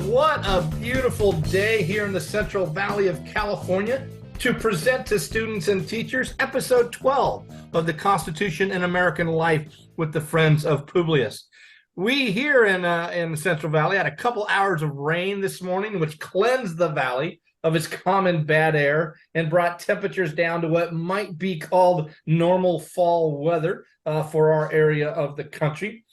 What a beautiful day here in the Central Valley of California to present to students and teachers episode 12 of the Constitution and American Life with the Friends of Publius. We here in the Central Valley had a couple hours of rain this morning, which cleansed the valley of its common bad air and brought temperatures down to what might be called normal fall weather for our area of the country.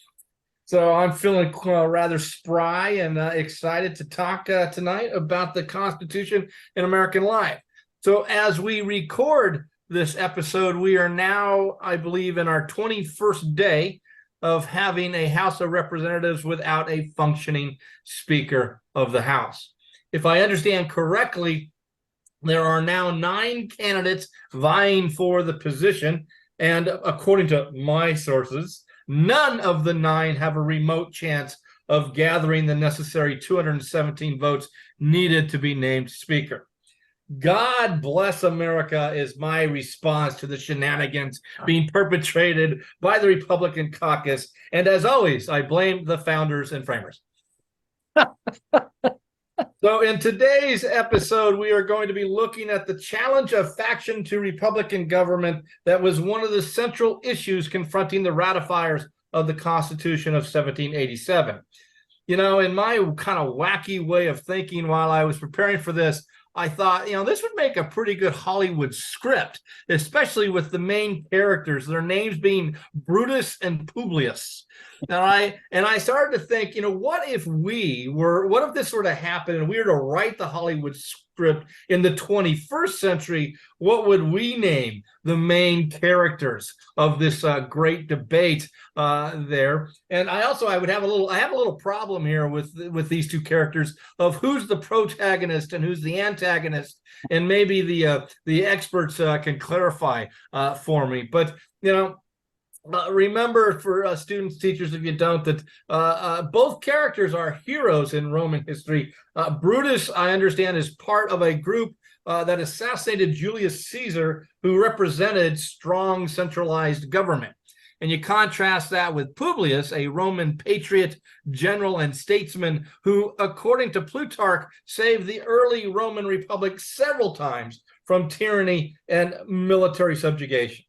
So I'm feeling rather spry and excited to talk tonight about the Constitution and American life. So as we record this episode, we are now, I believe, in our 21st day of having a House of Representatives without a functioning Speaker of the House. If I understand correctly, there are now 9 candidates vying for the position, and according to my sources, none of the 9 have a remote chance of gathering the necessary 217 votes needed to be named Speaker. God bless America is my response to the shenanigans being perpetrated by the Republican caucus. And as always, I blame the founders and framers. So in today's episode, we are going to be looking at the challenge of faction to Republican government that was one of the central issues confronting the ratifiers of the Constitution of 1787. You know, in my kind of wacky way of thinking while I was preparing for this, I thought, this would make a pretty good Hollywood script, especially with the main characters, their names being Brutus and Publius. And I started to think, what if this were to happen and we were to write the Hollywood script in the 21st century? What would we name the main characters of this great debate there? And I would have I have a little problem here with these two characters of who's the protagonist and who's the antagonist, and maybe the experts can clarify for me. But remember, for students, teachers, if you don't, that both characters are heroes in Roman history. Brutus, I understand, is part of a group that assassinated Julius Caesar, who represented strong centralized government. And you contrast that with Publius, a Roman patriot, general, and statesman who, according to Plutarch, saved the early Roman Republic several times from tyranny and military subjugation.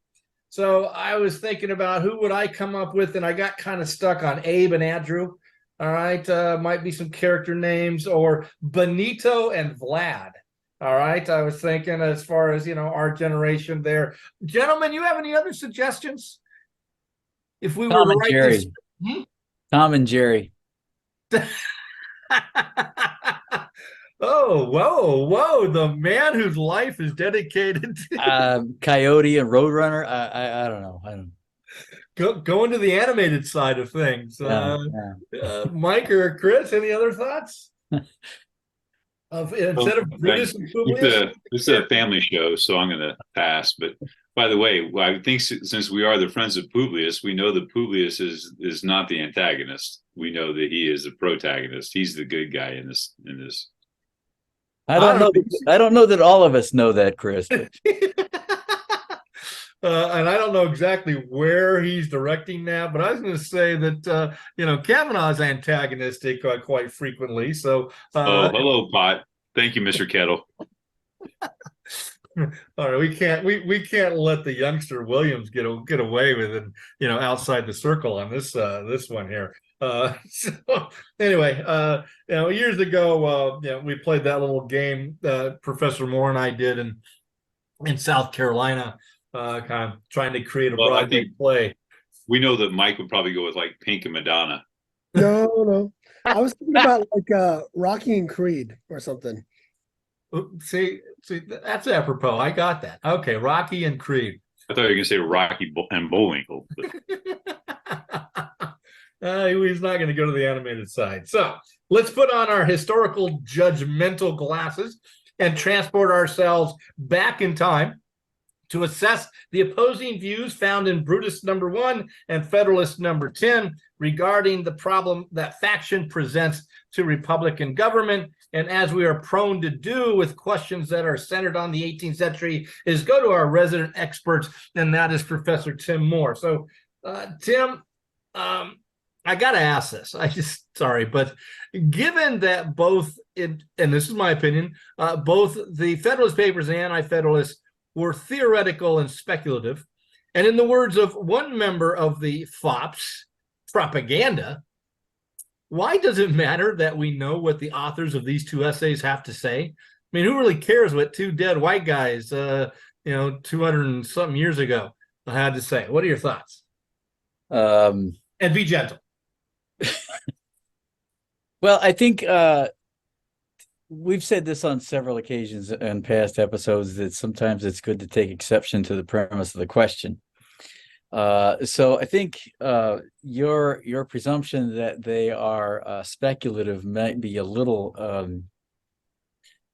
So I was thinking about who would I come up with, and I got kind of stuck on Abe and Andrew. All right, might be some character names, or Benito and Vlad. All right, I was thinking as far as, our generation there. Gentlemen, you have any other suggestions? If we Tom were to and write Jerry. this... Tom and Jerry. Oh, whoa, the man whose life is dedicated to Coyote and Roadrunner. I don't know. Go into the animated side of things. Mike or Chris, any other thoughts? Instead of Brutus and Publius? This is a family show, so I'm going to pass. But by the way, I think since we are the friends of Publius, we know that Publius is not the antagonist. We know that he is the protagonist. He's the good guy in this. I don't know that all of us know that, Chris. And I don't know exactly where he's directing now, but I was going to say that Kavanaugh is antagonistic quite frequently. So, hello, Pot. Thank you, Mr. Kettle. All right, we can't let the youngster Williams get away with it, outside the circle on this one here. So anyway, years ago, we played that little game that Professor Moore and I did in South Carolina, kind of trying to create a Broadway play. We know that Mike would probably go with like Pink and Madonna. No. I was thinking about like Rocky and Creed or something. See, that's apropos. I got that. Okay, Rocky and Creed. I thought you were going to say Rocky and Bullwinkle. He's not going to go to the animated side. So let's put on our historical judgmental glasses and transport ourselves back in time to assess the opposing views found in Brutus number 1 and Federalist number 10 regarding the problem that faction presents to Republican government. And as we are prone to do with questions that are centered on the 18th century, is go to our resident experts, and that is Professor Tim Moore. So, Tim, I got to ask this. Sorry, but given that and this is my opinion, both the Federalist Papers and the Anti-Federalists were theoretical and speculative, and in the words of one member of the FOPS, propaganda, why does it matter that we know what the authors of these two essays have to say? I mean, who really cares what two dead white guys, 200 and something years ago had to say? What are your thoughts? And be gentle. Well, I think we've said this on several occasions in past episodes that sometimes it's good to take exception to the premise of the question. So I think your presumption that they are speculative might be a little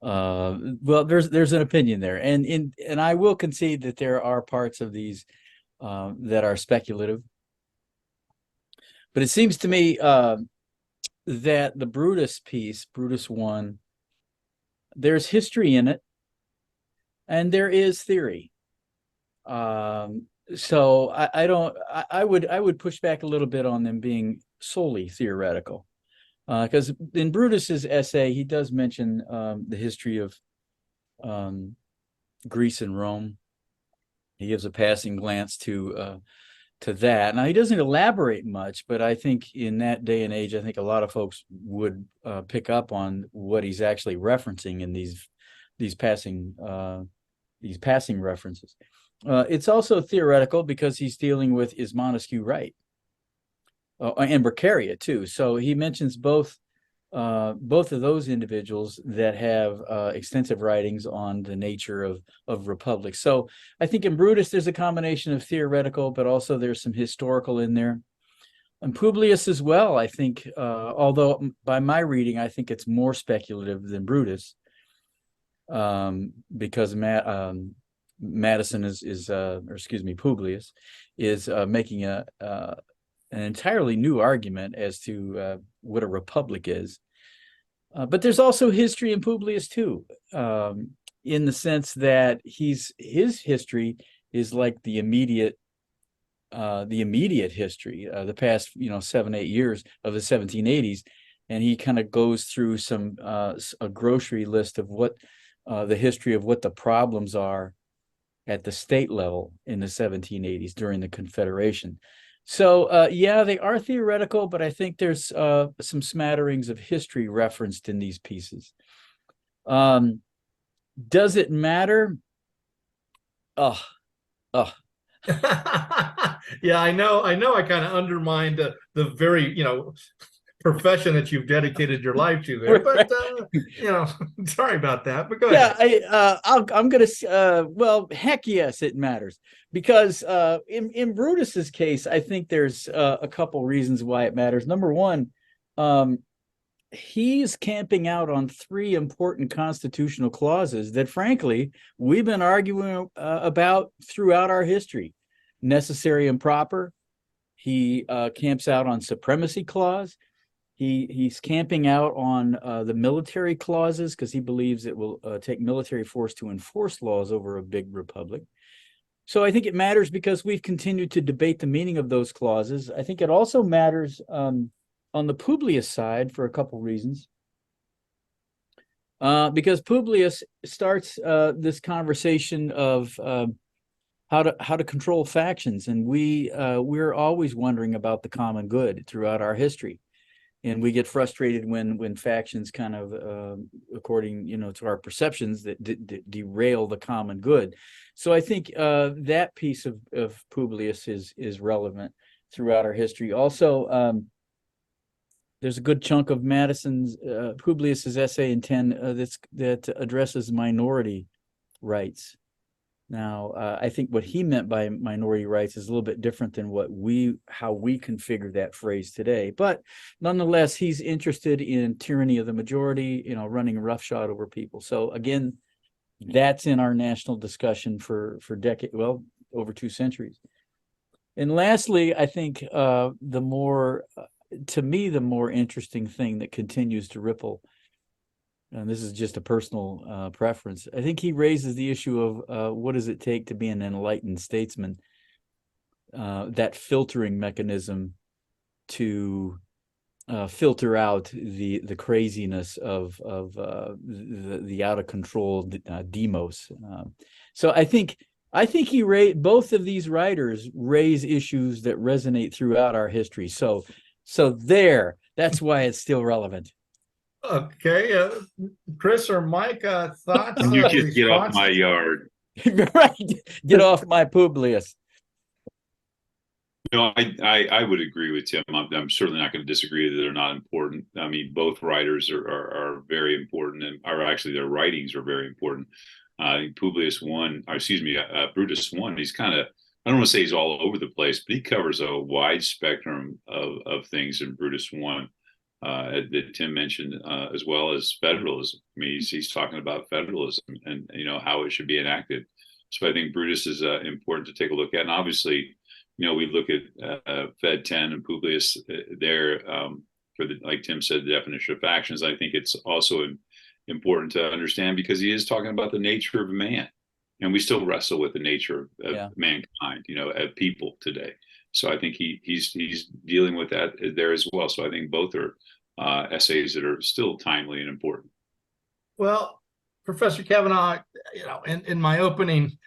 well, there's an opinion there, and I will concede that there are parts of these that are speculative, but it seems to me that the Brutus piece, Brutus I, there's history in it, and there is theory. So I would push back a little bit on them being solely theoretical, because in Brutus's essay he does mention the history of Greece and Rome. He gives a passing glance to that. Now he doesn't elaborate much, but I think in that day and age, I think a lot of folks would pick up on what he's actually referencing in these passing references. It's also theoretical because he's dealing with is Montesquieu right, and Beccaria too. So he mentions both of those individuals that have extensive writings on the nature of republics. So I think in Brutus there's a combination of theoretical, but also there's some historical in there. And Publius as well, I think, although by my reading, I think it's more speculative than Brutus, because Madison Publius is making an entirely new argument as to what a republic is. But there's also history in Publius too, in the sense that his history is like the immediate history, the past 7-8 years of the 1780s, and he kind of goes through a grocery list of what the history of what the problems are at the state level in the 1780s during the Confederation. So yeah, they are theoretical, but I think there's some smatterings of history referenced in these pieces. Does it matter? Yeah, I know. I kind of undermined the very profession that you've dedicated your life to there, but sorry about that. But go ahead. Yeah, I'm gonna. Well, heck yes, it matters, because in Brutus's case, I think there's a couple reasons why it matters. Number one, he's camping out on 3 important constitutional clauses that, frankly, we've been arguing about throughout our history. Necessary and proper. He camps out on supremacy clause. He's camping out on the military clauses because he believes it will take military force to enforce laws over a big republic. So I think it matters because we've continued to debate the meaning of those clauses. I think it also matters on the Publius side for a couple reasons. Because Publius starts this conversation of how to control factions, and we're always wondering about the common good throughout our history. And we get frustrated when factions kind of, according to our perceptions, that derail the common good. So I think that piece of Publius is relevant throughout our history. Also, there's a good chunk of Publius's essay in 10 that addresses minority rights. Now, I think what he meant by minority rights is a little bit different than how we configure that phrase today. But nonetheless, he's interested in tyranny of the majority, running roughshod over people. So again, that's in our national discussion for decades, well, over 2 centuries. And lastly, I think to me, the more interesting thing that continues to ripple, and this is just a personal preference, I think he raises the issue of what does it take to be an enlightened statesman, that filtering mechanism to filter out the craziness of the out of control demos. So I think both of these writers raise issues that resonate throughout our history. So that's why it's still relevant. Okay, Chris or Mike, thoughts? And you just get off responses? my yard. Right, get off my Publius. No, I would agree with Tim. I'm certainly not going to disagree that they're not important. I mean, both writers are very important, and are actually their writings are very important. Publius one, or excuse me, Brutus one. He's kind of, I don't want to say he's all over the place, but he covers a wide spectrum of things in Brutus one that Tim mentioned, as well as federalism. I mean, he's talking about federalism and how it should be enacted. So I think Brutus is important to take a look at, and obviously, we look at Fed 10 and Publius there for like Tim said, the definition of factions. I think it's also important to understand because he is talking about the nature of man, and we still wrestle with the nature of mankind, of people today. So I think he's dealing with that there as well. So I think both are essays that are still timely and important. Well, Professor Kavanaugh, in my opening,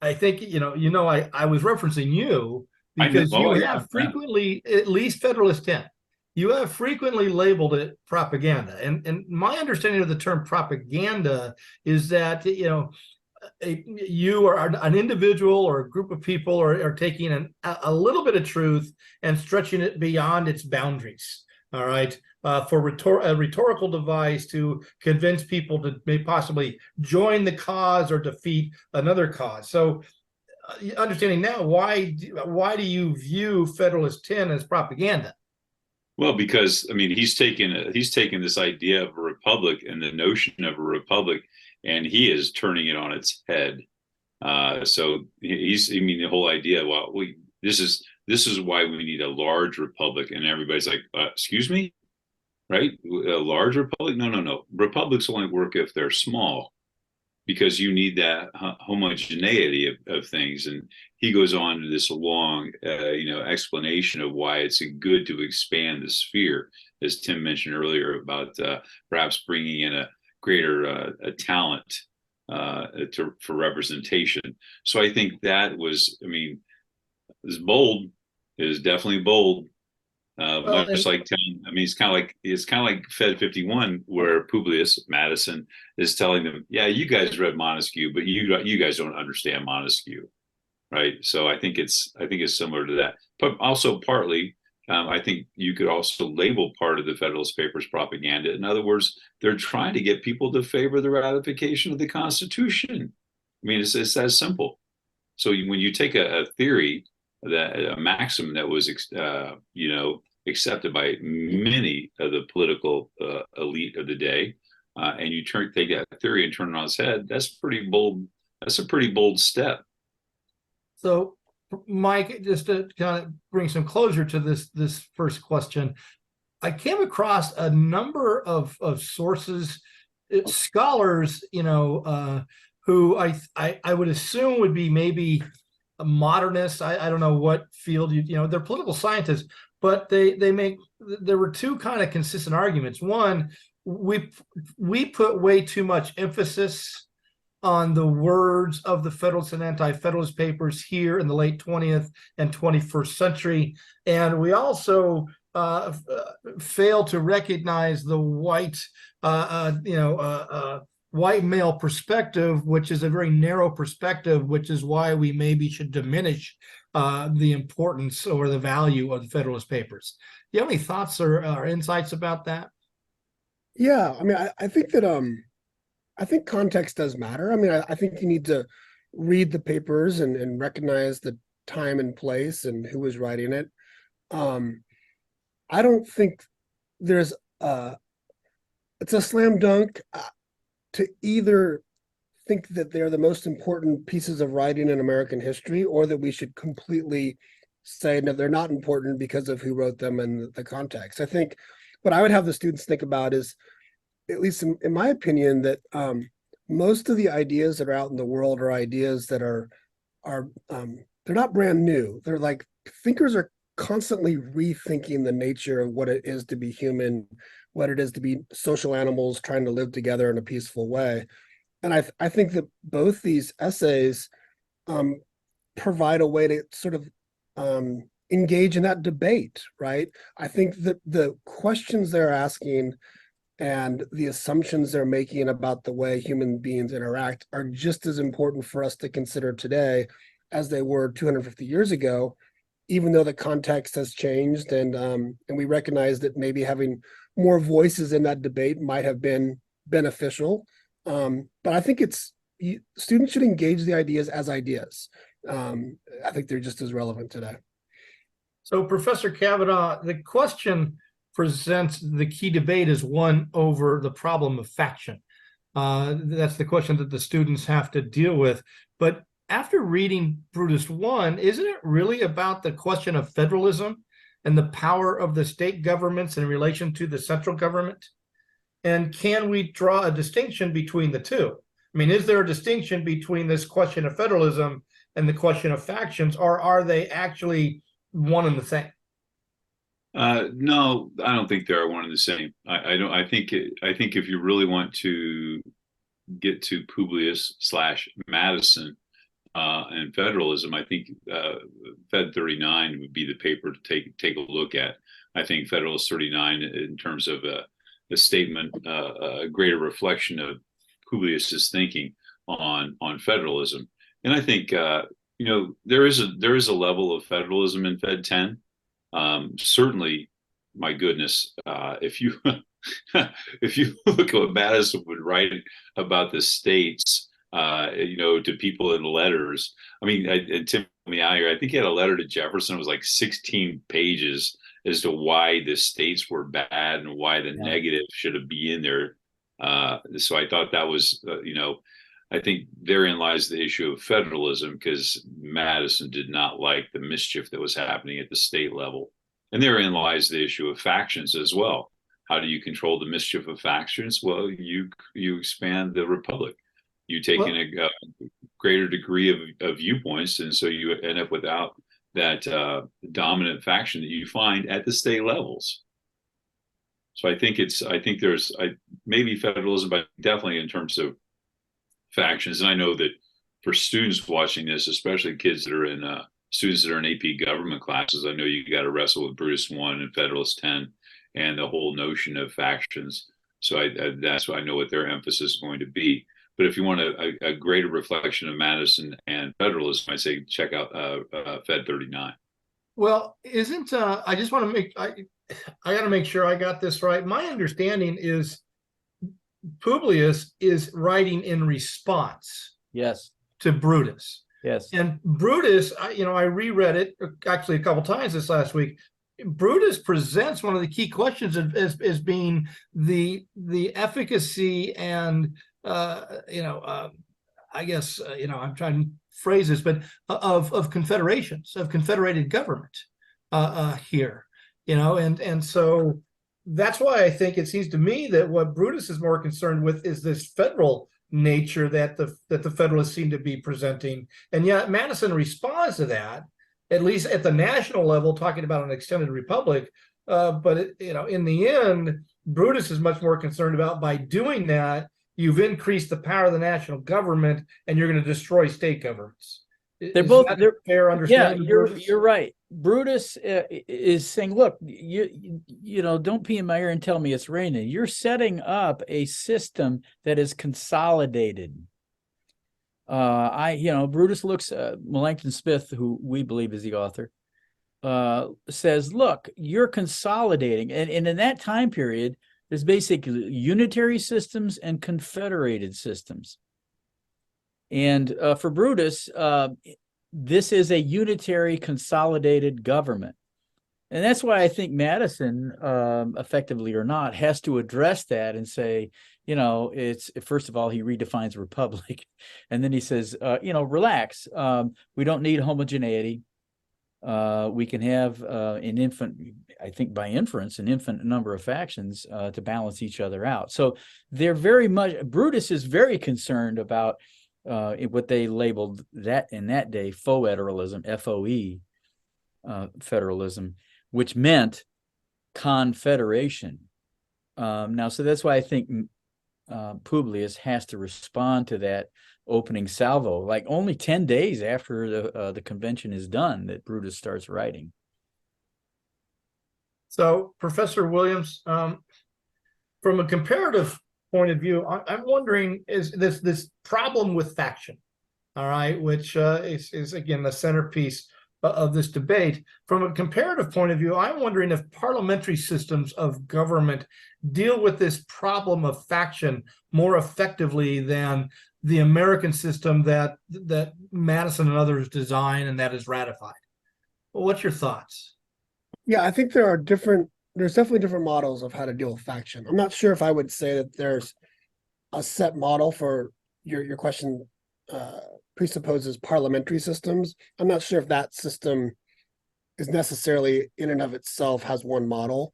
I think I was referencing you because you have frequently, at least Federalist 10, you have frequently labeled it propaganda. And my understanding of the term propaganda is that you are an individual or a group of people are taking a little bit of truth and stretching it beyond its boundaries. All right. For a rhetorical device to convince people to may possibly join the cause or defeat another cause. So understanding now, why do you view Federalist 10 as propaganda? Well, because I mean, he's taken this idea of a republic and the notion of a republic, and he is turning it on its head. So the whole idea. Well, this is why we need a large republic, and everybody's like, excuse me, right? A large republic? No. Republics only work if they're small, because you need that homogeneity of things. And he goes on to this long, explanation of why it's good to expand the sphere, as Tim mentioned earlier, about perhaps bringing in a greater talent for representation. So I think that was, is bold. It is definitely bold. Much like telling, it's kind of like Fed 51, where Publius Madison is telling them, yeah, you guys read Montesquieu, but you guys don't understand Montesquieu, right? So I think it's similar to that, but also partly, I think you could also label part of the Federalist Papers propaganda. In other words, they're trying to get people to favor the ratification of the Constitution. It's that simple. So when you take a theory, that a maxim that was accepted by many of the political elite of the day, and you take that theory and turn it on its head, that's pretty bold. That's a pretty bold step. So, Mike, just to kind of bring some closure to this first question, I came across a number of sources, scholars, who I would assume would be maybe a modernist. I don't know what field they're political scientists, but there were two kind of consistent arguments. One, we put way too much emphasis on the words of the Federalist and Anti-Federalist Papers here in the late 20th and 21st century, and we also fail to recognize the white male perspective, which is a very narrow perspective, which is why we maybe should diminish the importance or the value of the Federalist Papers. Do you have any thoughts or insights about that? Yeah, I think that I think context does matter. I think you need to read the papers and recognize the time and place and who was writing it. I don't think there's it's a slam dunk to either think that they're the most important pieces of writing in American history, or that we should completely say, no, they're not important because of who wrote them and the context. I think what I would have the students think about is, at least in my opinion, that most of the ideas that are out in the world are ideas that are they're not brand new. They're like thinkers are constantly rethinking the nature of what it is to be human, what it is to be social animals trying to live together in a peaceful way. And I think that both these essays um, provide a way to sort of engage in that debate, right? I think that the questions they're asking and the assumptions they're making about the way human beings interact are just as important for us to consider today as they were 250 years ago, even though the context has changed, and we recognize that maybe having more voices in that debate might have been beneficial. But I think students should engage the ideas as ideas. I think they're just as relevant today. So, Professor Kavanaugh, the question presents the key debate as one over the problem of faction. That's the question that the students have to deal with. But after reading Brutus I, isn't it really about the question of federalism and the power of the state governments in relation to the central government? And can we draw a distinction between the two? I mean, is there a distinction between this question of federalism and the question of factions, or are they actually one and the same? No, I don't think they are one and the same. I don't. I think if you really want to get to Publius / Madison and federalism, I think Fed 39 would be the paper to take a look at. I think Federalist 39, in terms of a statement, a greater reflection of Publius's thinking on federalism. And I think there is a level of federalism in Fed 10. Certainly, my goodness, if you if you look at what Madison would write about the states, to people in letters. I mean, and Tim Meyer, I think he had a letter to Jefferson. It was like 16 pages as to why the states were bad and why the negative should be in there. So I thought that was, I think therein lies the issue of federalism, because Madison did not like the mischief that was happening at the state level. And therein lies the issue of factions as well. How do you control the mischief of factions? Well, you expand the republic. You take in a greater degree of viewpoints, and so you end up without that dominant faction that you find at the state levels. So I think there's maybe federalism, but definitely in terms of factions. And I know that for students watching this, especially kids that are in students that are in AP government classes, I know you got to wrestle with Brutus I and Federalist 10 and the whole notion of factions. So that's why I know what their emphasis is going to be. But if you want a greater reflection of Madison and federalism, I say check out Fed 39. Well, I just want to I got to make sure I got this right. My understanding is Publius is writing in response, Yes, to Brutus. yes. And Brutus, I reread it actually a couple times this last week. Brutus presents one of the key questions as being the efficacy and I guess I'm trying to phrase this, but of confederations, of confederated government here, and so that's why I think it seems to me that what Brutus is more concerned with is this federal nature that the Federalists seem to be presenting, and yet Madison responds to that, at least at the national level, talking about an extended republic. But in the end, Brutus is much more concerned about, by doing that, you've increased the power of the national government, and you're going to destroy state governments. They're fair understanding. Yeah, you're right. Brutus is saying, look, you don't pee in my ear and tell me it's raining. You're setting up a system that is consolidated. Brutus looks, Melanchthon Smith, who we believe is the author, says, look, you're consolidating. And in that time period, there's basically unitary systems and confederated systems. And for Brutus, this is a unitary, consolidated government. And that's why I think Madison, effectively or not, has to address that and say, it's, first of all, he redefines republic. And then he says, relax. We don't need homogeneity. We can have I think by inference, an infinite number of factions to balance each other out. So they're Brutus is very concerned about what they labeled that in that day, faux-federalism, FOE. federalism, which meant confederation. Now, so that's why I think Publius has to respond to that opening salvo, like only 10 days after the convention is done, that Brutus starts writing. So, Professor Williams, from a comparative point of view, I'm wondering, is this problem with faction, all right, which is again the centerpiece of this debate. From a comparative point of view, I'm wondering if parliamentary systems of government deal with this problem of faction more effectively than the American system that Madison and others design and that is ratified. Well, what's your thoughts? Yeah, I think there's definitely different models of how to deal with faction. I'm not sure if I would say that there's a set model for your question presupposes parliamentary systems. I'm not sure if that system is necessarily in and of itself has one model.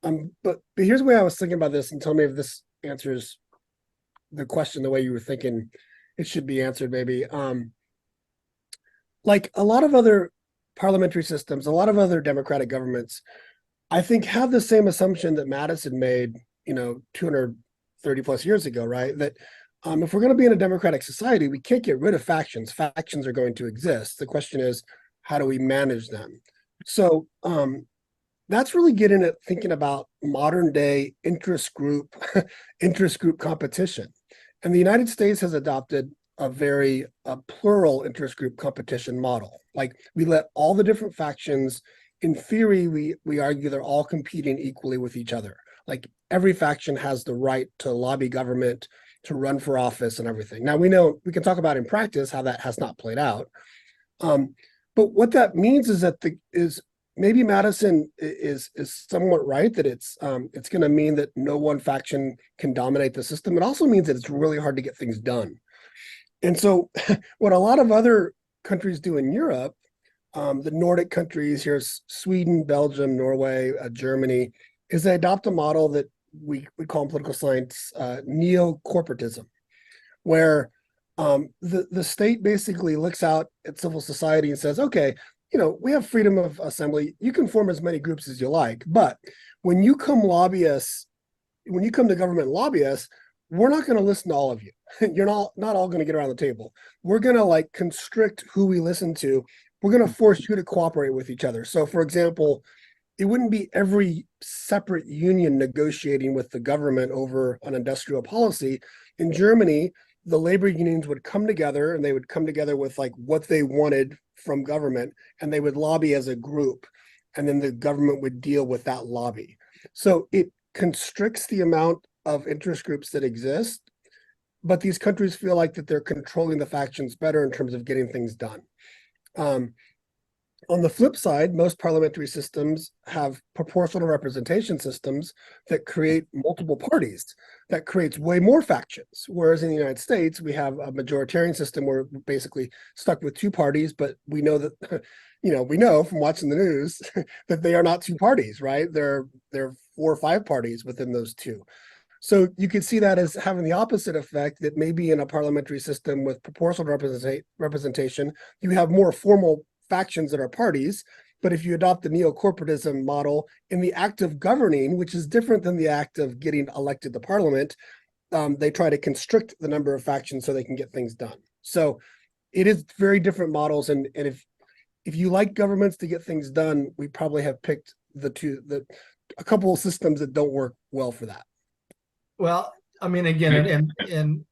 But here's the way I was thinking about this, and tell me if this answers the question the way you were thinking it should be answered, maybe. Like a lot of other parliamentary systems, a lot of other democratic governments, I think have the same assumption that Madison made, 230 plus years ago, right? That if we're going to be in a democratic society, we can't get rid of factions. Factions are going to exist. The question is, how do we manage them? So that's really getting at thinking about modern day interest group competition. And the United States has adopted a very plural interest group competition model. Like we let all the different factions, in theory, we argue they're all competing equally with each other. Like every faction has the right to lobby government, to run for office and everything. Now we know, we can talk about in practice how that has not played out. But what that means is that maybe Madison is somewhat right that it's going to mean that no one faction can dominate the system. It also means that it's really hard to get things done. And so what a lot of other countries do in Europe, the Nordic countries, here's Sweden, Belgium, Norway, Germany, is they adopt a model that we call in political science neo-corporatism, where the state basically looks out at civil society and says, okay, we have freedom of assembly. You can form as many groups as you like, but when you come to government and lobby us, we're not going to listen to all of you. You're not all going to get around the table. We're going to constrict who we listen to. We're going to force you to cooperate with each other. So, for example, it wouldn't be every separate union negotiating with the government over an industrial policy. In Germany, the labor unions would come together, and they would come together with what they wanted from government, and they would lobby as a group, and then the government would deal with that lobby. So it constricts the amount of interest groups that exist, but these countries feel like that they're controlling the factions better in terms of getting things done. On the flip side, most parliamentary systems have proportional representation systems that create multiple parties. That creates way more factions. Whereas in the United States, we have a majoritarian system where we're basically stuck with two parties, but we know that, we know from watching the news that they are not two parties, right? There are 4 or 5 parties within those two. So you could see that as having the opposite effect, that maybe in a parliamentary system with proportional representation, you have more formal factions that are parties. But if you adopt the neo-corporatism model, in the act of governing, which is different than the act of getting elected to parliament, they try to constrict the number of factions so they can get things done. So it is very different models. And if you like governments to get things done, we probably have picked a couple of systems that don't work well for that. Well, I mean, again, and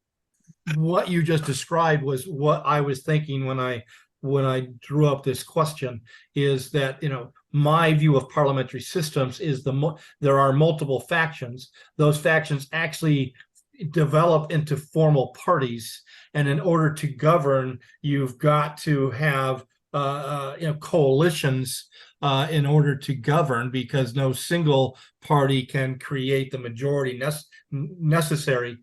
what you just described was what I was thinking when I drew up this question, is that, my view of parliamentary systems is there are multiple factions. Those factions actually develop into formal parties. And in order to govern, you've got to have coalitions in order to govern, because no single party can create the majority necessary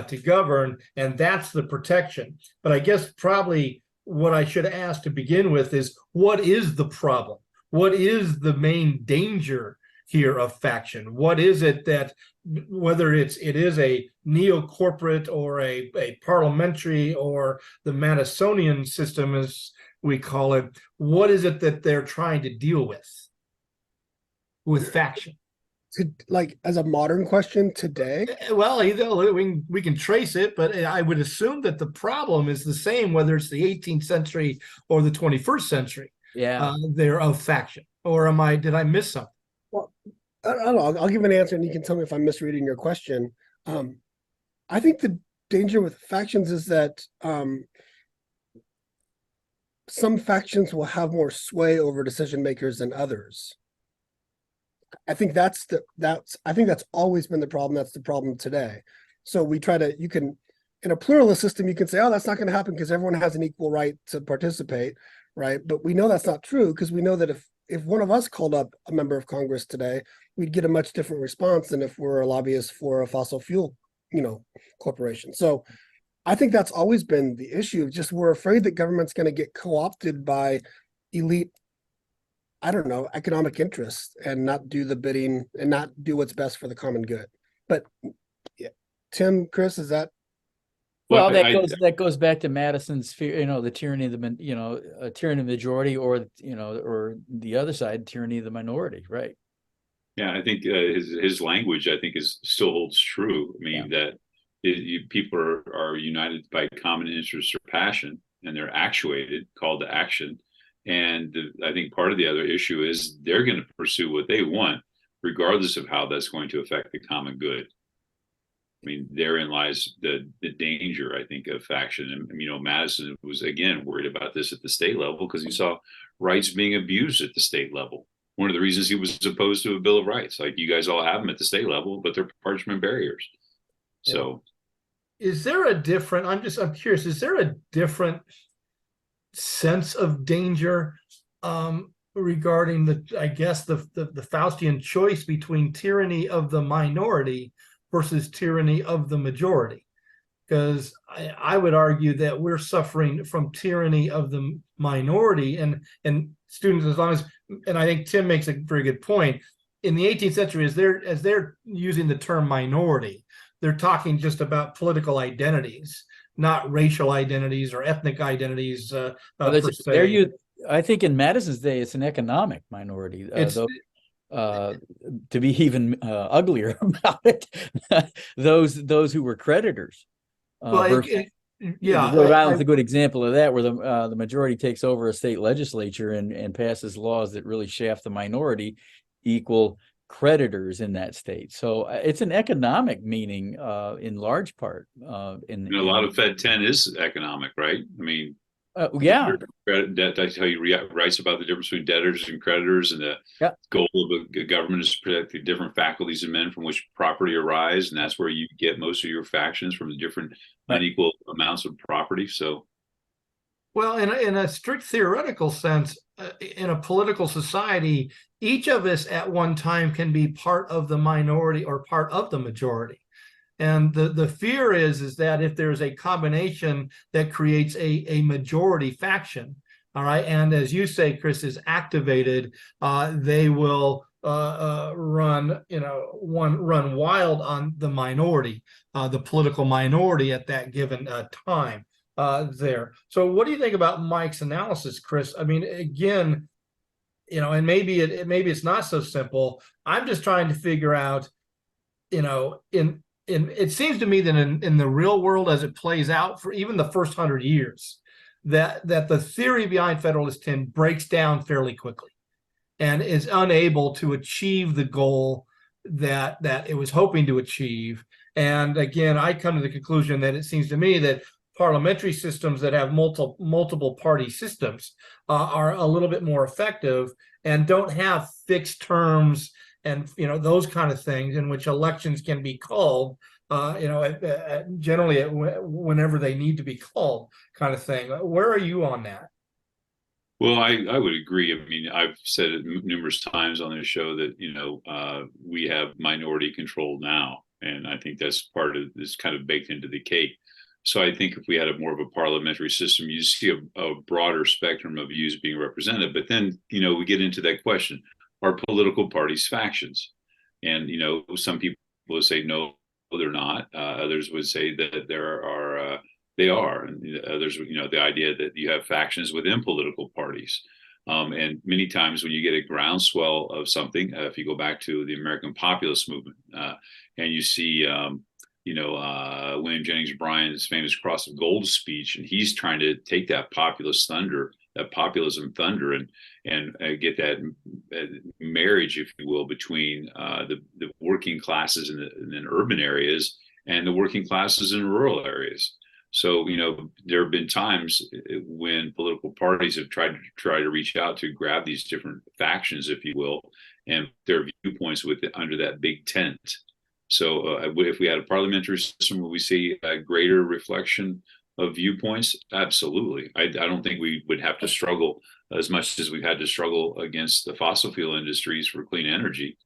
to govern. And that's the protection. But I guess probably what I should ask to begin with is, what is the problem? What is the main danger here of faction? What is it that, whether it is a neo-corporate or a parliamentary or the Madisonian system, as we call it. What is it that they're trying to deal with faction? Like as a modern question today? Well, either we can trace it, but I would assume that the problem is the same whether it's the 18th century or the 21st century. Yeah. They're of faction, or did I miss something? Well, I don't know. I'll give an answer, and you can tell me if I'm misreading your question. I think the danger with factions is that some factions will have more sway over decision makers than others. I think that's always been the problem. That's the problem today. So we try to, in a pluralist system, you can say, oh, that's not going to happen because everyone has an equal right to participate, right? But we know that's not true, because we know that if one of us called up a member of Congress today, we'd get a much different response than if we're a lobbyist for a fossil fuel, corporation. So I think that's always been the issue. Just we're afraid that government's going to get co-opted by elite, I don't know, economic interests, and not do the bidding and not do what's best for the common good. But yeah, Tim, Chris, is that? Well, that goes back to Madison's fear, the tyranny of the, a tyranny of the majority, or or the other side, tyranny of the minority, right? Yeah, I think his language, I think, still holds true. I mean, that people are united by common interest or passion, and they're actuated, called to action. And I think part of the other issue is they're going to pursue what they want, regardless of how that's going to affect the common good. I mean, therein lies the danger, I think, of faction. And, Madison was, again, worried about this at the state level because he saw rights being abused at the state level. One of the reasons he was opposed to a Bill of Rights, like, you guys all have them at the state level, but they're parchment barriers. Yeah. So is there a different, I'm curious, is there a different sense of danger regarding the Faustian choice between tyranny of the minority versus tyranny of the majority? Because I would argue that we're suffering from tyranny of the minority, and students, and I think Tim makes a very good point. In the 18th century, as they're using the term minority, they're talking just about political identities, not racial identities or ethnic identities. Per se. I think in Madison's day, it's an economic minority. To be even uglier about it, those who were creditors. Rhode Island's a good example of that, where the majority takes over a state legislature and passes laws that really shaft the minority, equal creditors in that state. So it's an economic meaning in large part. And a lot of Fed 10 is economic, right? I mean, yeah. I tell you, writes about the difference between debtors and creditors, and the goal of a government is to protect the different faculties of men from which property arise, and that's where you get most of your factions, from the different unequal amounts of property. So, well, in a strict theoretical sense, in a political society, each of us at one time can be part of the minority or part of the majority. And the fear is that if there's a combination that creates a majority faction, all right, and as you say, Chris, is activated, they will run wild on the minority, the political minority at that given time there. So what do you think about Mike's analysis, Chris? I mean, again, and maybe it's not so simple. I'm just trying to figure out, it seems to me that in the real world, as it plays out for even the first 100 years, that the theory behind Federalist 10 breaks down fairly quickly and is unable to achieve the goal that it was hoping to achieve. And again, I come to the conclusion that it seems to me that parliamentary systems that have multiple party systems are a little bit more effective and don't have fixed terms and those kind of things, in which elections can be called generally whenever they need to be called, kind of thing. Where are you on that? Well, I would agree. I mean, I've said it numerous times on this show that we have minority control now, and I think that's part of this, kind of baked into the cake. So I think if we had more of a parliamentary system, you see a broader spectrum of views being represented. But then we get into that question: are political parties factions? And some people would say no, they're not. Others would say that They are. And there's, the idea that you have factions within political parties. And many times when you get a groundswell of something, if you go back to the American populist movement, and you see, William Jennings Bryan's famous Cross of Gold speech, and he's trying to take that populist thunder, that populism thunder, and get that marriage, if you will, between the working classes in urban areas and the working classes in rural areas. So, there have been times when political parties have tried to reach out to grab these different factions, if you will, and their viewpoints under that big tent. So if we had a parliamentary system where we see a greater reflection of viewpoints, absolutely. I don't think we would have to struggle as much as we've had to struggle against the fossil fuel industries for clean energy.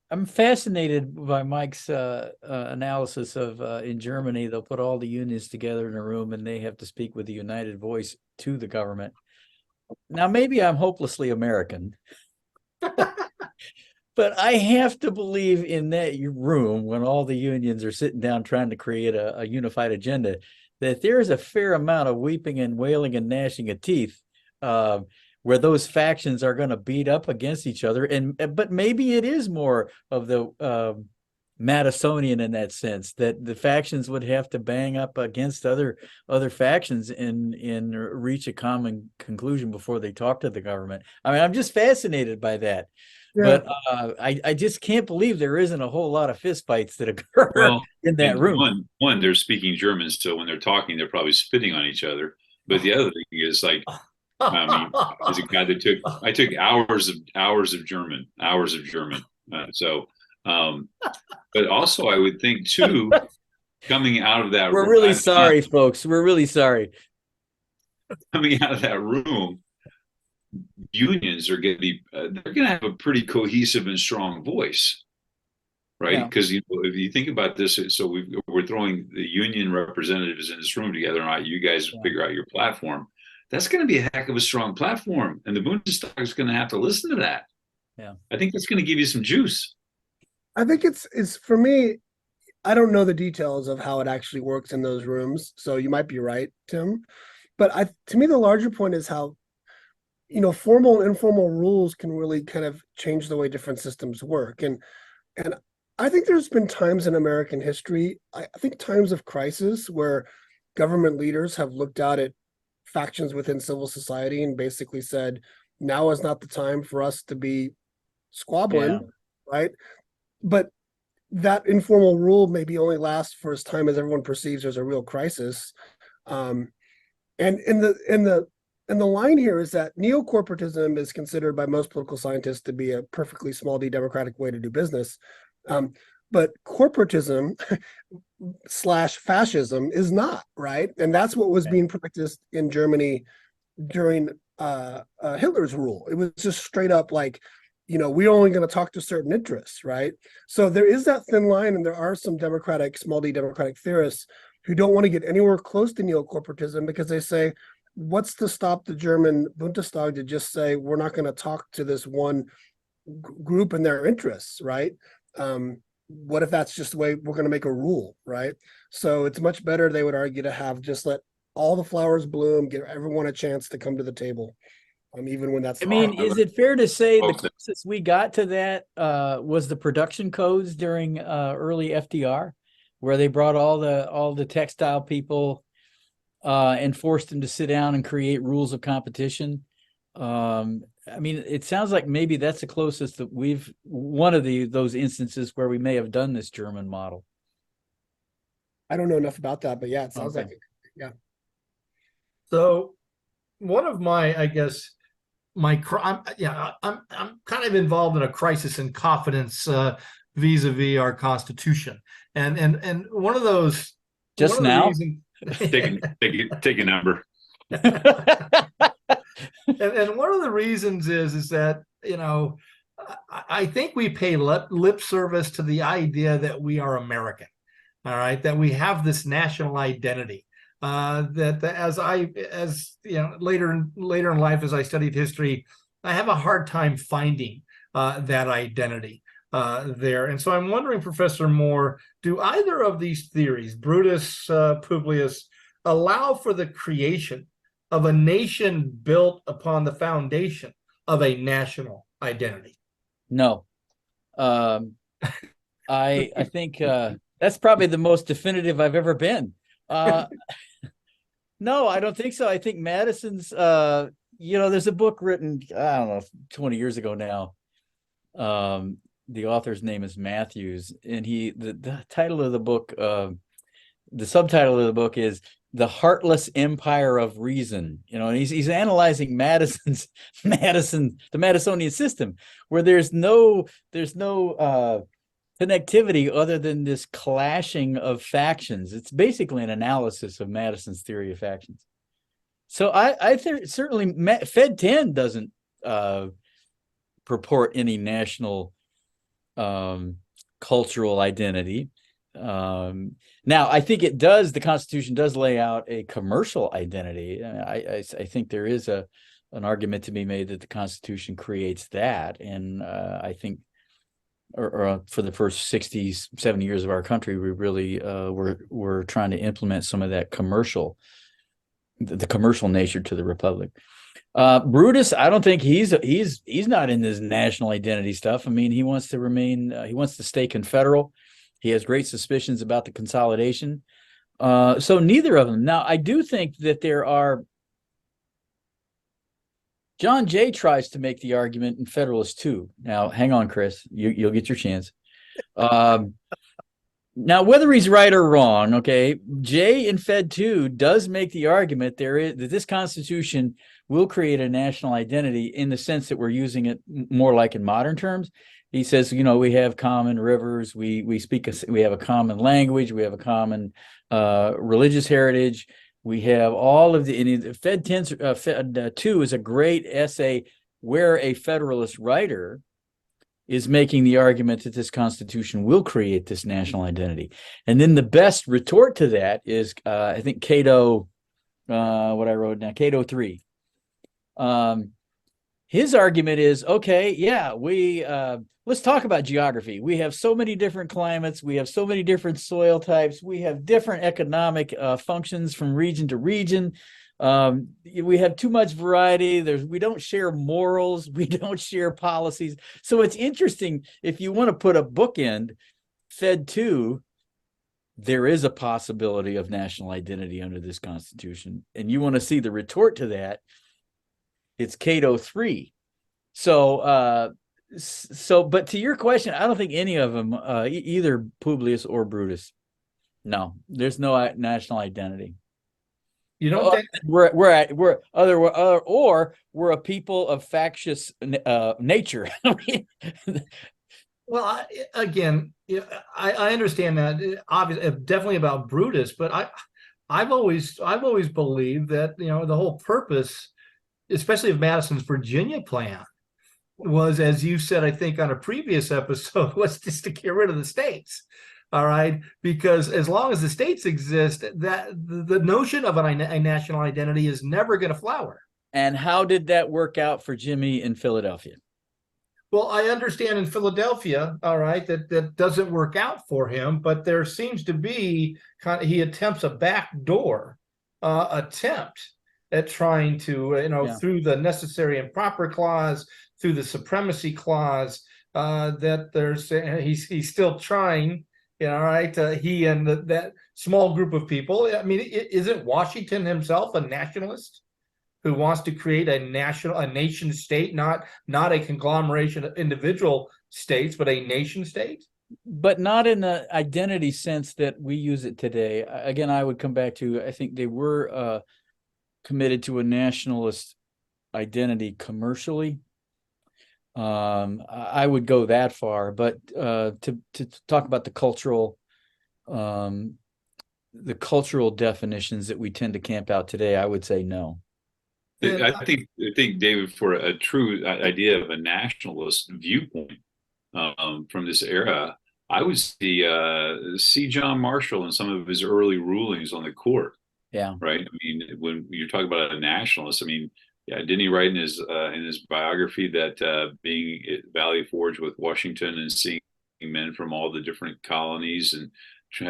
I'm fascinated by Mike's analysis of in Germany, they'll put all the unions together in a room and they have to speak with a united voice to the government. Now, maybe I'm hopelessly American, but I have to believe in that room when all the unions are sitting down trying to create a unified agenda, that there's a fair amount of weeping and wailing and gnashing of teeth, where those factions are going to beat up against each other. But maybe it is more of the Madisonian in that sense, that the factions would have to bang up against other factions and reach a common conclusion before they talk to the government. I mean, I'm just fascinated by that. Yeah. But I just can't believe there isn't a whole lot of fistfights that occur in that room. One, they're speaking German, so when they're talking, they're probably spitting on each other. But the other thing is, like, I mean, as a guy that I took hours of German. But also I would think too, coming out of that, we're really sorry, folks. We're really sorry. Coming out of that room, unions are going to be, they're going to have a pretty cohesive and strong voice, right? Because if you think about this, so we're throwing the union representatives in this room together, and you guys figure out your platform. That's going to be a heck of a strong platform, and the Bundestag is going to have to listen to that. Yeah, I think that's going to give you some juice. I think it's for me. I don't know the details of how it actually works in those rooms, so you might be right, Tim. But to me, the larger point is how, formal and informal rules can really kind of change the way different systems work. And I think there's been times in American history, I think times of crisis, where government leaders have looked out at factions within civil society and basically said, now is not the time for us to be squabbling, right? But that informal rule maybe only lasts for as time as everyone perceives there's a real crisis. And the line here is that neo-corporatism is considered by most political scientists to be a perfectly small d democratic way to do business. But corporatism / fascism is not, right? And that's what was being practiced in Germany during Hitler's rule. It was just straight up like, we're only going to talk to certain interests, right? So there is that thin line, and there are some small d democratic theorists who don't want to get anywhere close to neo-corporatism because they say, what's to stop the German Bundestag to just say, we're not going to talk to this one group and their interests, right? What if that's just the way we're going to make a rule, right? So it's much better, they would argue, to have just let all the flowers bloom, give everyone a chance to come to the table, even when that's. I mean, is it fair to say the closest we got to that was the production codes during early FDR, where they brought all the textile people and forced them to sit down and create rules of competition? I mean, it sounds like maybe that's the closest that one of those instances where we may have done this German model. I don't know enough about that, but yeah, it sounds like it. Yeah. So one of my, I guess, I'm kind of involved in a crisis in confidence vis-a-vis our Constitution, and one of those just now. Take a number. And one of the reasons is that, I think we pay lip service to the idea that we are American, all right, that we have this national identity. That as later in life, as I studied history, I have a hard time finding that identity. there. And so I'm wondering, Professor Moore, do either of these theories, Brutus, Publius, allow for the creation of a nation built upon the foundation of a national identity? No. I think that's probably the most definitive I've ever been. No, I don't think so. I think Madison's, there's a book written, I don't know, 20 years ago now. The author's name is Matthews, and the title of the book, the subtitle of the book is "The Heartless Empire of Reason." And he's analyzing the Madisonian system, where there's no connectivity other than this clashing of factions. It's basically an analysis of Madison's theory of factions. So I think certainly Fed 10 doesn't purport any national cultural identity. Now, I think it does. The Constitution does lay out a commercial identity. I think there is an argument to be made that the Constitution creates that, and I think, or for the first 60, 70 years of our country, we really were trying to implement some of that the commercial nature to the Republic. Brutus, I don't think he's not in this national identity stuff. I mean, he wants to stay confederal. He has great suspicions about the consolidation. So neither of them. Now, I do think that there are. John Jay tries to make the argument in Federalist 2. Now, hang on, Chris. You'll get your chance. Now, whether he's right or wrong, okay, Jay in Fed 2 does make the argument that this Constitution will create a national identity in the sense that we're using it more like in modern terms. He says, we have common rivers, we have a common language, we have a common religious heritage. We have all of the Fed 2 is a great essay where a Federalist writer is making the argument that this Constitution will create this national identity. And then the best retort to that is, I think, Cato, what I wrote now, Cato 3. His argument is, okay, yeah, let's talk about geography. We have so many different climates. We have so many different soil types. We have different economic functions from region to region. We have too much variety. We don't share morals. We don't share policies. So it's interesting, if you want to put a bookend, Fed 2, there is a possibility of national identity under this Constitution. And you want to see the retort to that, it's Cato 3. So, but to your question, I don't think any of them, either Publius or Brutus. No, there's no national identity. You don't think we're a people of factious nature. Well, I understand that. Obviously, definitely about Brutus, but I've always believed that the whole purpose, especially of Madison's Virginia plan, was, as you said, I think on a previous episode, was just to get rid of the states. All right, because as long as the states exist, that the notion of a national identity is never going to flower. And how did that work out for Jimmy in Philadelphia? Well, I understand in Philadelphia, all right, that doesn't work out for him, but there seems to be he attempts a backdoor attempt at trying to, through the necessary and proper clause, through the supremacy clause, that he's still trying. Right. He and that small group of people. I mean, isn't Washington himself a nationalist who wants to create a nation state, not a conglomeration of individual states, but a nation state? But not in the identity sense that we use it today. Again, I would come back to, I think they were committed to a nationalist identity commercially. I would go that far, but to talk about the cultural definitions that we tend to camp out today, I would say no. I think David, for a true idea of a nationalist viewpoint from this era, I would see John Marshall in some of his early rulings on the court. Yeah. Right. I mean, when you talk about a nationalist, I mean, Yeah, didn't he write in his biography that being at Valley Forge with Washington and seeing men from all the different colonies, and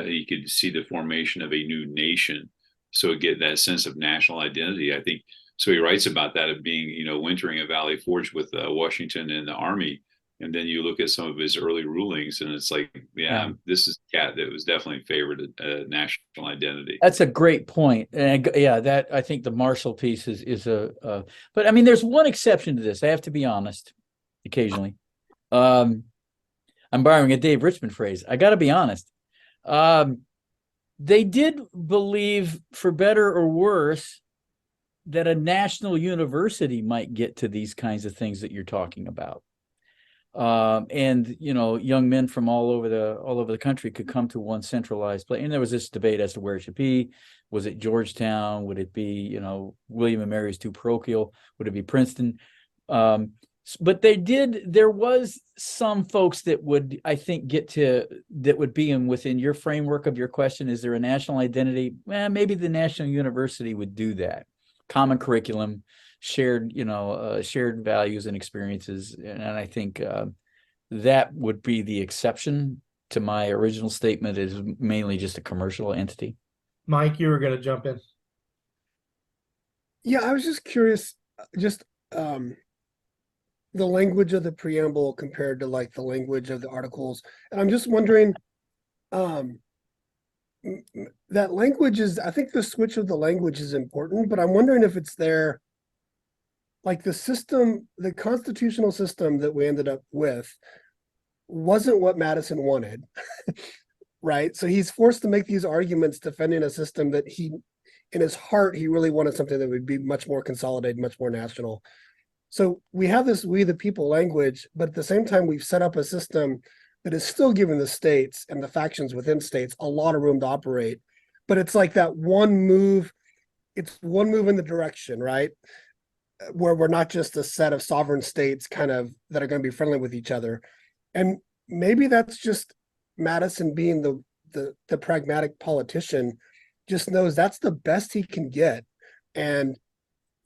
you could see the formation of a new nation. So get that sense of national identity. I think so. He writes about that of being, wintering at Valley Forge with Washington and the army. And then you look at some of his early rulings, and it's like, yeah, this is a cat that was definitely favored national identity. That's a great point. And yeah, that I think the Marshall piece is but I mean, there's one exception to this. I have to be honest, occasionally. I'm borrowing a Dave Richmond phrase. I got to be honest. They did believe, for better or worse, that a national university might get to these kinds of things that you're talking about. And young men from all over the country could come to one centralized place. And there was this debate as to where it should be. Was it Georgetown? Would it be, William and Mary is too parochial? Would it be Princeton? But there was some folks that would, I think, that would be within your framework of your question. Is there a national identity? Maybe the national university would do that. Common curriculum, shared values and experiences. And I think that would be the exception to my original statement, is mainly just a commercial entity. Mike, you were going to jump in. Yeah, I was just curious, the language of the preamble compared to like the language of the articles. And I'm just wondering, that language is, I think the switch of the language is important, but I'm wondering if it's there, like the system, the constitutional system that we ended up with wasn't what Madison wanted, right? So he's forced to make these arguments defending a system that in his heart, he really wanted something that would be much more consolidated, much more national. So we have this we the people language, but at the same time, we've set up a system that is still giving the states and the factions within states a lot of room to operate. But it's like that one move, it's one move in the direction, right? Where we're not just a set of sovereign states kind of that are going to be friendly with each other. And maybe that's just Madison being the pragmatic politician, just knows that's the best he can get. And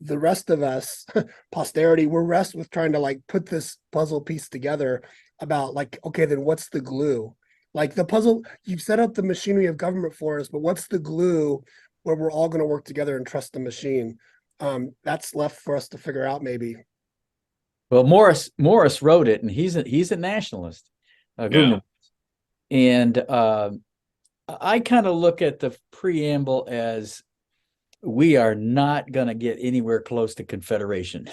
the rest of us, posterity, we're rest with trying to like put this puzzle piece together about like, okay, then what's the glue? Like the puzzle, you've set up the machinery of government for us, but what's the glue where we're all going to work together and trust the machine? That's left for us to figure out, maybe. Well, Morris wrote it, and he's a nationalist. And I kind of look at the preamble as, we are not going to get anywhere close to confederation.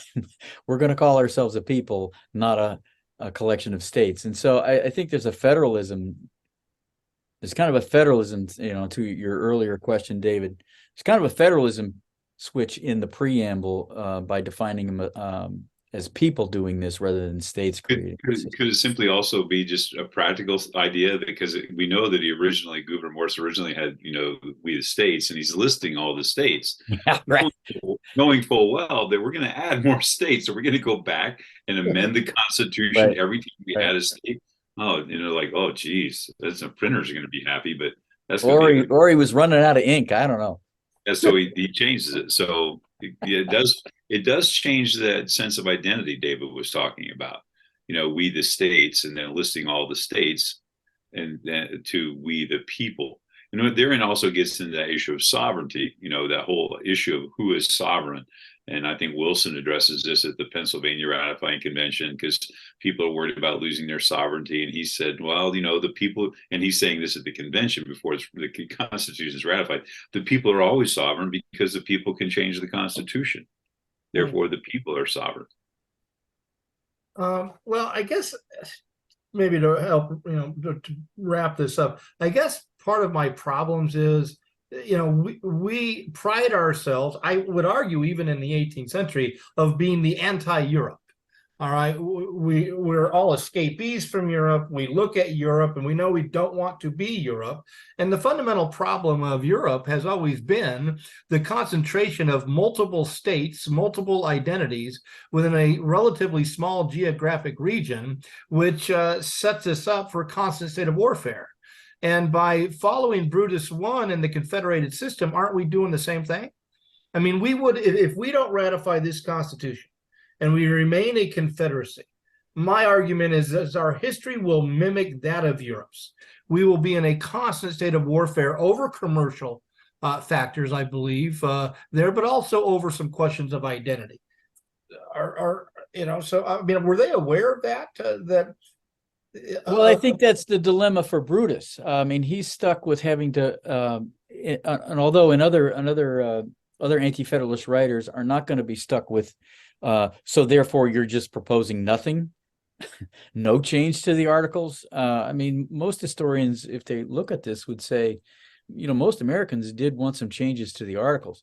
We're going to call ourselves a people, not a collection of states. And so I think there's a federalism. There's kind of a federalism, to your earlier question, David. It's kind of a federalism switch in the preamble by defining them as people doing this rather than states creating. Could it simply also be just a practical idea? Because we know that Gouverneur Morris originally had, we the states, and he's listing all the states. Yeah, right. Knowing full well that we're going to add more states, so we're going to go back and amend the Constitution every time we add a state. Oh, oh, geez, the printers are going to be happy, but that's or he was running out of ink. I don't know. Yeah, so he changes it. So it does change that sense of identity David was talking about. We the states, and then listing all the states, and then to we the people. Therein also gets into that issue of sovereignty. That whole issue of who is sovereign. And I think Wilson addresses this at the Pennsylvania Ratifying Convention, because people are worried about losing their sovereignty. And he said, well, the people, and he's saying this at the convention before the Constitution is ratified, the people are always sovereign because the people can change the Constitution. Therefore, the people are sovereign. Well, I guess maybe to help, to wrap this up, I guess part of my problems is, we pride ourselves, I would argue, even in the 18th century, of being the anti-Europe. All right, we're all escapees from Europe. We look at Europe and we know we don't want to be Europe. And the fundamental problem of Europe has always been the concentration of multiple states, multiple identities within a relatively small geographic region, which sets us up for a constant state of warfare. And by following Brutus I and the confederated system, aren't we doing the same thing? I mean, we would, if we don't ratify this Constitution and we remain a confederacy, my argument is our history will mimic that of Europe's. We will be in a constant state of warfare over commercial factors, I believe, there, but also over some questions of identity. So I mean, were they aware of that? Well, I think that's the dilemma for Brutus. I mean, he's stuck with having to, and although other anti-federalist writers are not going to be stuck with, so therefore you're just proposing nothing, no change to the articles. I mean, most historians, if they look at this, would say, most Americans did want some changes to the articles.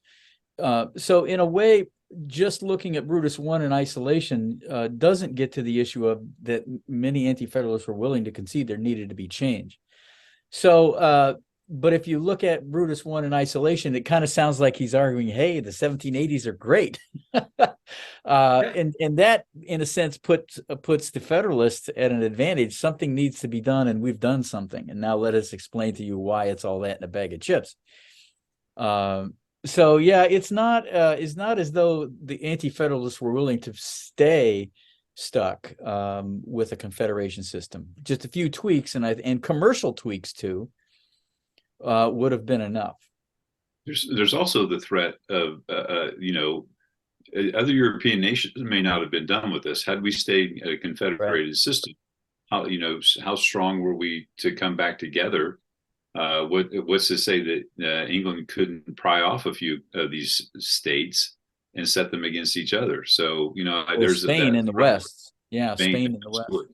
So in a way, just looking at Brutus I in isolation doesn't get to the issue of that many anti-federalists were willing to concede there needed to be change. So, but if you look at Brutus I in isolation, it kind of sounds like he's arguing, hey, the 1780s are great. And that, in a sense, puts the Federalists at an advantage. Something needs to be done, and we've done something. And now let us explain to you why it's all that in a bag of chips. So yeah, it's not as though the anti-federalists were willing to stay stuck with a confederation system. Just a few tweaks and commercial tweaks too would have been enough. There's also the threat of other European nations may not have been done with this had we stayed a confederated system. How strong were we to come back together? What's to say that England couldn't pry off a few of these states and set them against each other? So there's Spain in the West, Spain in the West.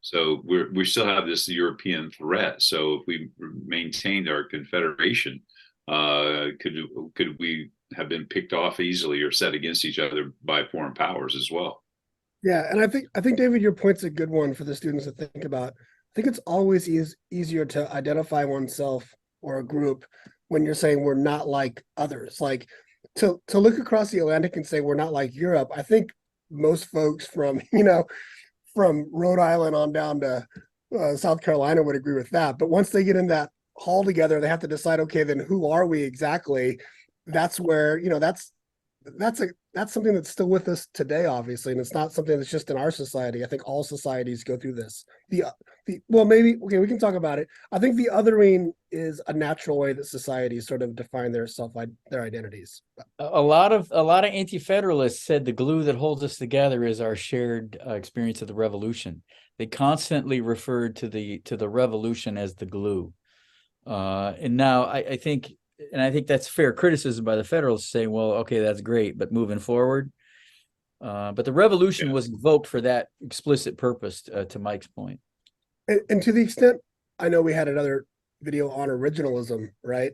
So we still have this European threat. So if we maintained our confederation, could we have been picked off easily or set against each other by foreign powers as well? Yeah, and I think David, your point's a good one for the students to think about. I think it's always easier to identify oneself or a group when you're saying we're not like others. Like to look across the Atlantic and say we're not like Europe. I think most folks from Rhode Island on down to South Carolina would agree with that. But once they get in that hall together, they have to decide, okay, then who are we exactly? That's where that's something that's still with us today, obviously, and it's not something that's just in our society. I think all societies go through this. We can talk about it. I think the othering is a natural way that societies sort of define their identities. A lot of anti-federalists said the glue that holds us together is our shared experience of the revolution. They constantly referred to the revolution as the glue, and now I think that's fair criticism by the Federalists, saying, well, okay, that's great, but moving forward. But the revolution was invoked for that explicit purpose, to Mike's point. And to the extent, I know we had another video on originalism, right?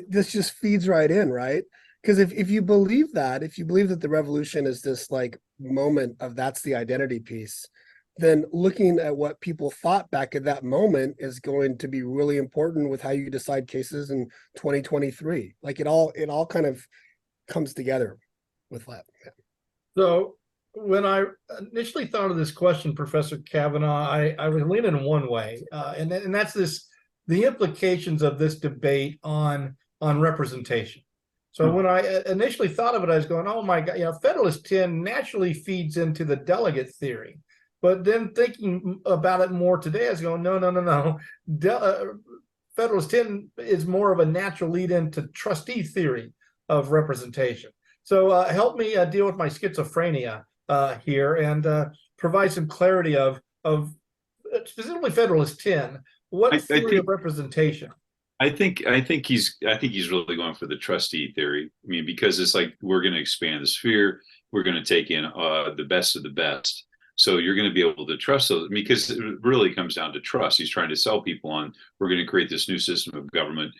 This just feeds right in, right? Because if you believe that the revolution is this like moment of that's the identity piece, then looking at what people thought back at that moment is going to be really important with how you decide cases in 2023. Like it all kind of comes together with that. Yeah. So when I initially thought of this question, Professor Kavanaugh, I was leaning one way, and that's the implications of this debate on representation. So when I initially thought of it, I was going, oh my God, Federalist 10 naturally feeds into the delegate theory. But then thinking about it more today, I was going, no. Federalist 10 is more of a natural lead into trustee theory of representation. So help me deal with my schizophrenia here and provide some clarity of specifically Federalist 10. What theory of representation? I think he's really going for the trustee theory. I mean, because it's like we're going to expand the sphere, we're going to take in the best of the best. So you're going to be able to trust those, because it really comes down to trust. He's trying to sell people on, we're going to create this new system of government.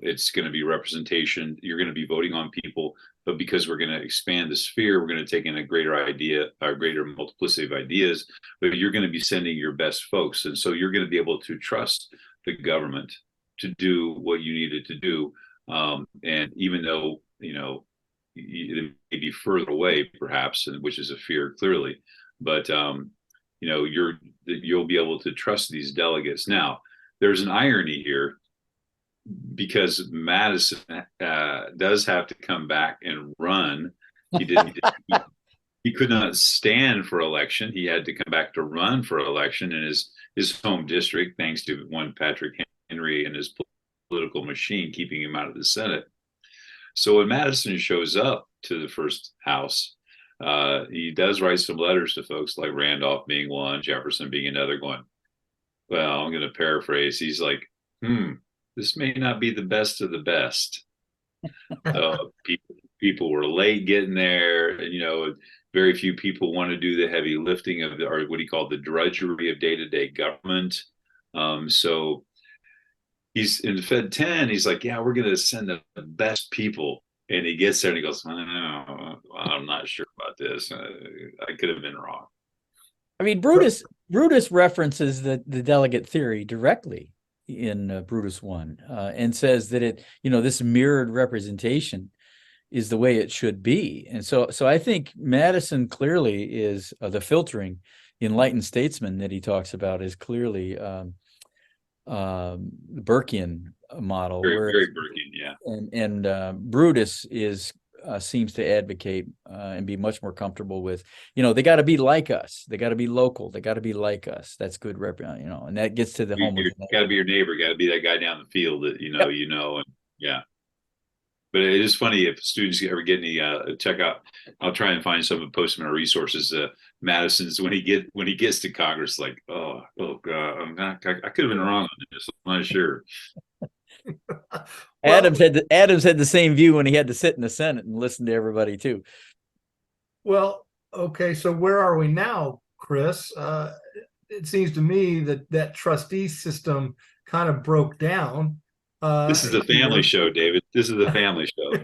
It's going to be representation. You're going to be voting on people, but because we're going to expand the sphere, we're going to take in a greater multiplicity of ideas, but you're going to be sending your best folks. And so you're going to be able to trust the government to do what you need it to do. And even though, it may be further away, perhaps, which is a fear clearly, but you'll be able to trust these delegates. Now, there's an irony here. because Madison does have to come back and run. He didn't. He could not stand for election. He had to come back to run for election in his home district, thanks to one Patrick Henry and his political machine keeping him out of the Senate. So when Madison shows up to the first house, he does write some letters to folks like Randolph being one, Jefferson being another, going, well, I'm going to paraphrase. He's like, this may not be the best of the best. People were late getting there. And, very few people want to do the heavy lifting of or what he called the drudgery of day-to-day government. So he's in Fed 10. He's like, yeah, we're going to send the best people. And he gets there and he goes, oh, I'm not sure about this. I could have been wrong. I mean, Brutus references the delegate theory directly in Brutus I, and says that this mirrored representation is the way it should be. And so I think Madison clearly is the filtering enlightened statesman that he talks about is clearly the Burkean model. Very Burkean, yeah. And Brutus seems to advocate and be much more comfortable with, they got to be like us. They got to be local. They got to be like us. That's good and that gets to the home. Got to be your neighbor. Got to be that guy down the field that, yep. And yeah. But it is funny if students ever get any check out. I'll try and find some and post them in our resources. Madison's when he gets to Congress, like, oh God, I could have been wrong on this. I'm not sure. Adams had the same view when he had to sit in the Senate and listen to everybody too. Well, okay, so where are we now, Chris? It seems to me that trustee system kind of broke down. This is a family show, David. This is a family show.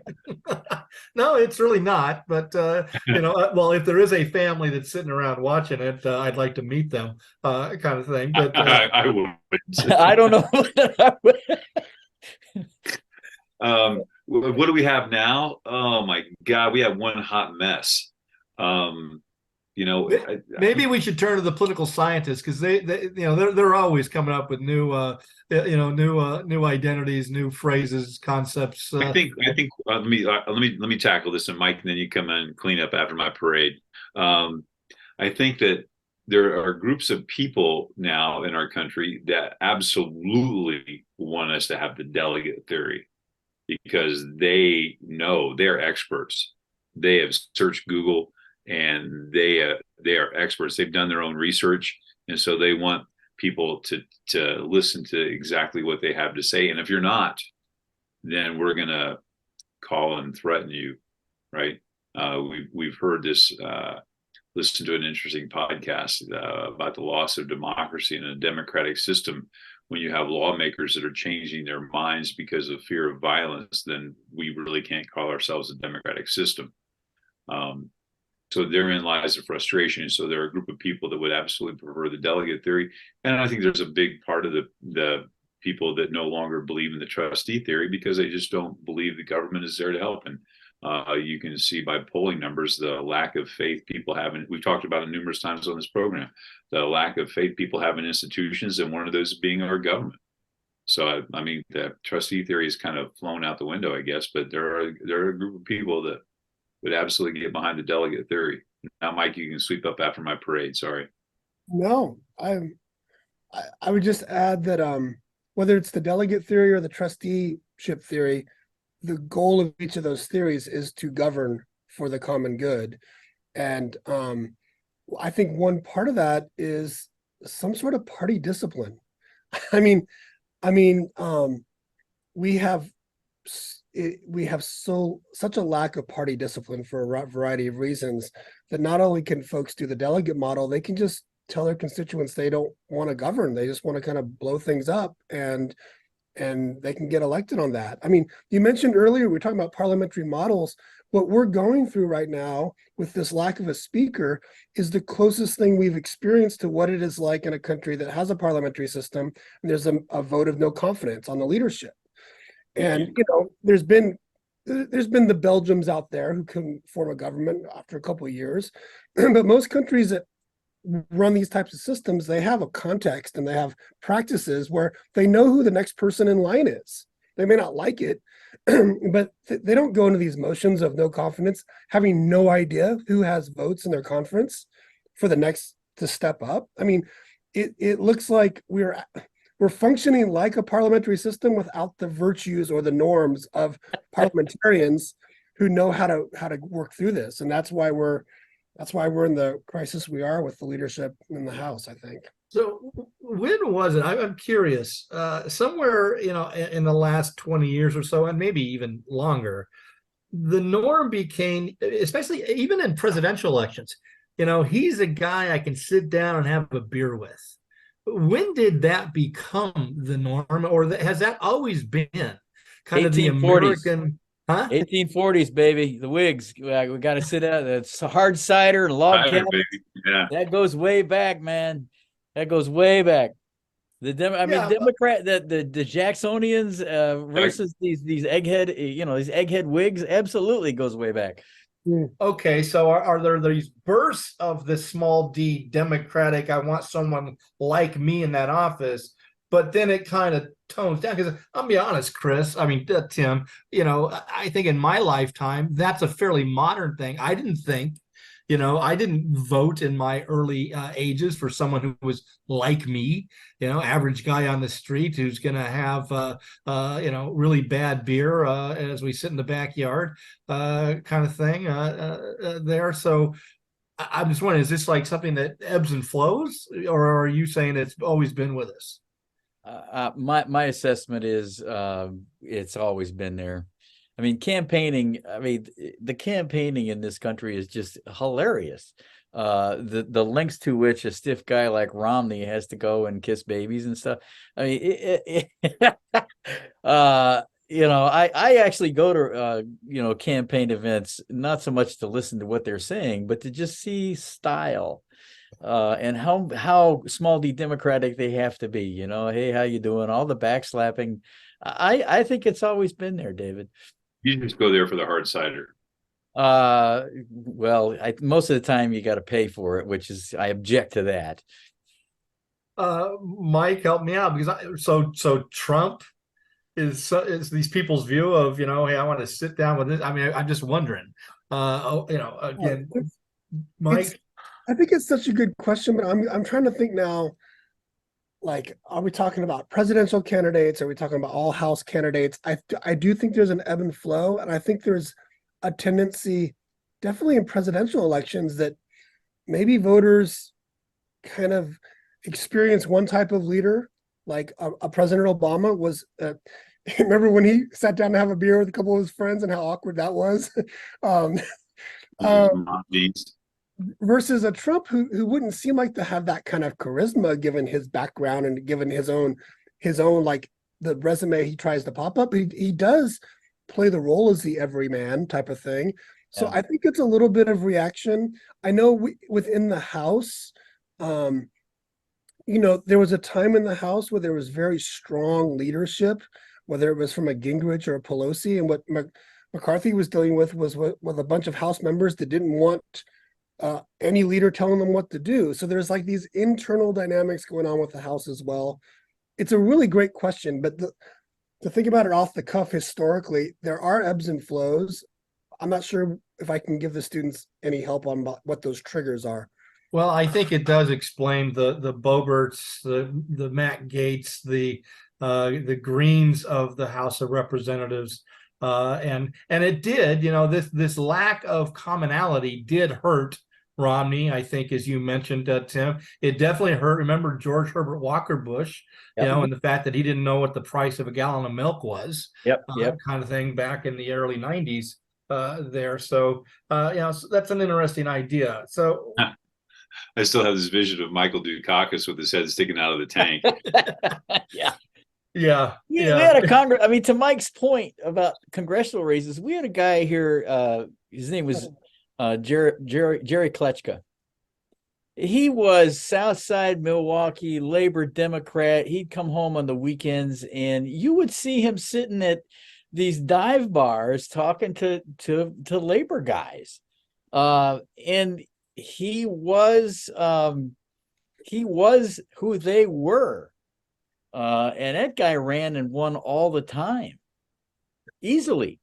No, it's really not. But well, if there is a family that's sitting around watching it, I'd like to meet them, kind of thing. But I would. I don't know. What do we have now? Oh my God, we have one hot mess. Maybe we should turn to the political scientists, because they're always coming up with new new identities, new phrases, concepts. I think let me tackle this, and Mike, and then you come in and clean up after my parade. I think that there are groups of people now in our country that absolutely want us to have the delegate theory, because they know they're experts. They have searched Google, and they are experts. They've done their own research, and so they want people to listen to exactly what they have to say. And if you're not, then we're gonna call and threaten you, right? We've heard this. Listen to an interesting podcast about the loss of democracy in a democratic system. When you have lawmakers that are changing their minds because of fear of violence, then we really can't call ourselves a democratic system. So therein lies the frustration. So there are a group of people that would absolutely prefer the delegate theory. And I think there's a big part of the people that no longer believe in the trustee theory, because they just don't believe the government is there to help. And you can see by polling numbers the lack of faith people have in, we've talked about it numerous times on this program, the lack of faith people have in institutions, and one of those being our government. So I mean, the trustee theory is kind of flown out the window, I guess, but there are a group of people that would absolutely get behind the delegate theory. Now, Mike, you can sweep up after my parade. Sorry. No, I would just add that whether it's the delegate theory or the trusteeship theory, the goal of each of those theories is to govern for the common good. And I think one part of that is some sort of party discipline. I mean, we have such a lack of party discipline for a variety of reasons that not only can folks do the delegate model, they can just tell their constituents they don't want to govern. They just want to kind of blow things up, and they can get elected on that. I mean, you mentioned earlier, we were talking about parliamentary models. What we're going through right now with this lack of a speaker is the closest thing we've experienced to what it is like in a country that has a parliamentary system, and there's a vote of no confidence on the leadership. And there's been the Belgians out there who can form a government after a couple of years, but most countries that run these types of systems, they have a context and they have practices where they know who the next person in line is. They may not like it, but they don't go into these motions of no confidence, having no idea who has votes in their conference for the next to step up. I mean, it looks like we're functioning like a parliamentary system without the virtues or the norms of parliamentarians who know how to work through this. And that's why we're in the crisis we are with the leadership in the House, I think. So when was it? I'm curious. Somewhere, in the last 20 years or so, and maybe even longer, the norm became, especially even in presidential elections, he's a guy I can sit down and have a beer with. When did that become the norm, or has that always been kind of the 1840s. American? Huh? 1840s, baby. The Whigs. We got to sit out. It's hard cider and log cabin. Yeah. That goes way back, man. That goes way back. Democrat, the Jacksonians versus these egghead, these egghead Whigs, absolutely goes way back. Okay, so are there these bursts of the small d Democratic? I want someone like me in that office, but then it kind of tones down. Because I'll be honest, Chris, Tim, I think in my lifetime that's a fairly modern thing. I didn't vote in my early ages for someone who was like me, average guy on the street who's going to have, really bad beer as we sit in the backyard kind of thing there. So I'm just wondering, is this like something that ebbs and flows, or are you saying it's always been with us? My assessment is it's always been there. The campaigning in this country is just hilarious. The lengths to which a stiff guy like Romney has to go and kiss babies and stuff. I actually go to campaign events, not so much to listen to what they're saying, but to just see style. And how small d Democratic they have to be, hey, how you doing? All the backslapping. I think it's always been there, David. You just go there for the hard cider. Well, most of the time you got to pay for it, which is, I object to that. Mike, help me out, because so Trump is these people's view of, hey, I want to sit down with this. I'm just wondering, again, Mike. I think it's such a good question, but I'm trying to think now. Like, are we talking about presidential candidates? Are we talking about all House candidates? I do think there's an ebb and flow, and I think there's a tendency, definitely in presidential elections, that maybe voters kind of experience one type of leader, like a President Obama was. Remember when he sat down to have a beer with a couple of his friends and how awkward that was? Versus a Trump who wouldn't seem like to have that kind of charisma, given his background and given his own like the resume he tries to pop up. He does play the role as the everyman type of thing. So I think it's a little bit of reaction. I know within the House, there was a time in the House where there was very strong leadership, whether it was from a Gingrich or a Pelosi, and what McCarthy was dealing with was with a bunch of House members that didn't want any leader telling them what to do. So there's like these internal dynamics going on with the House as well. It's a really great question, but to think about it off the cuff historically, there are ebbs and flows. I'm not sure if I can give the students any help on what those triggers are. Well, I think it does explain the Boeberts, the Matt Gaetz, the Greens of the House of Representatives. And it did, this lack of commonality did hurt Romney, I think, as you mentioned, Tim. It definitely hurt. Remember George Herbert Walker Bush, and the fact that he didn't know what the price of a gallon of milk was, kind of thing back in the early 90s there. So, so that's an interesting idea. So I still have this vision of Michael Dukakis with his head sticking out of the tank. Yeah. We had a Congress. To Mike's point about congressional races, we had a guy here. His name was Jerry Kletchka. He was Southside Milwaukee labor Democrat. He'd come home on the weekends, and you would see him sitting at these dive bars talking to labor guys, and he was who they were. And that guy ran and won all the time. easily.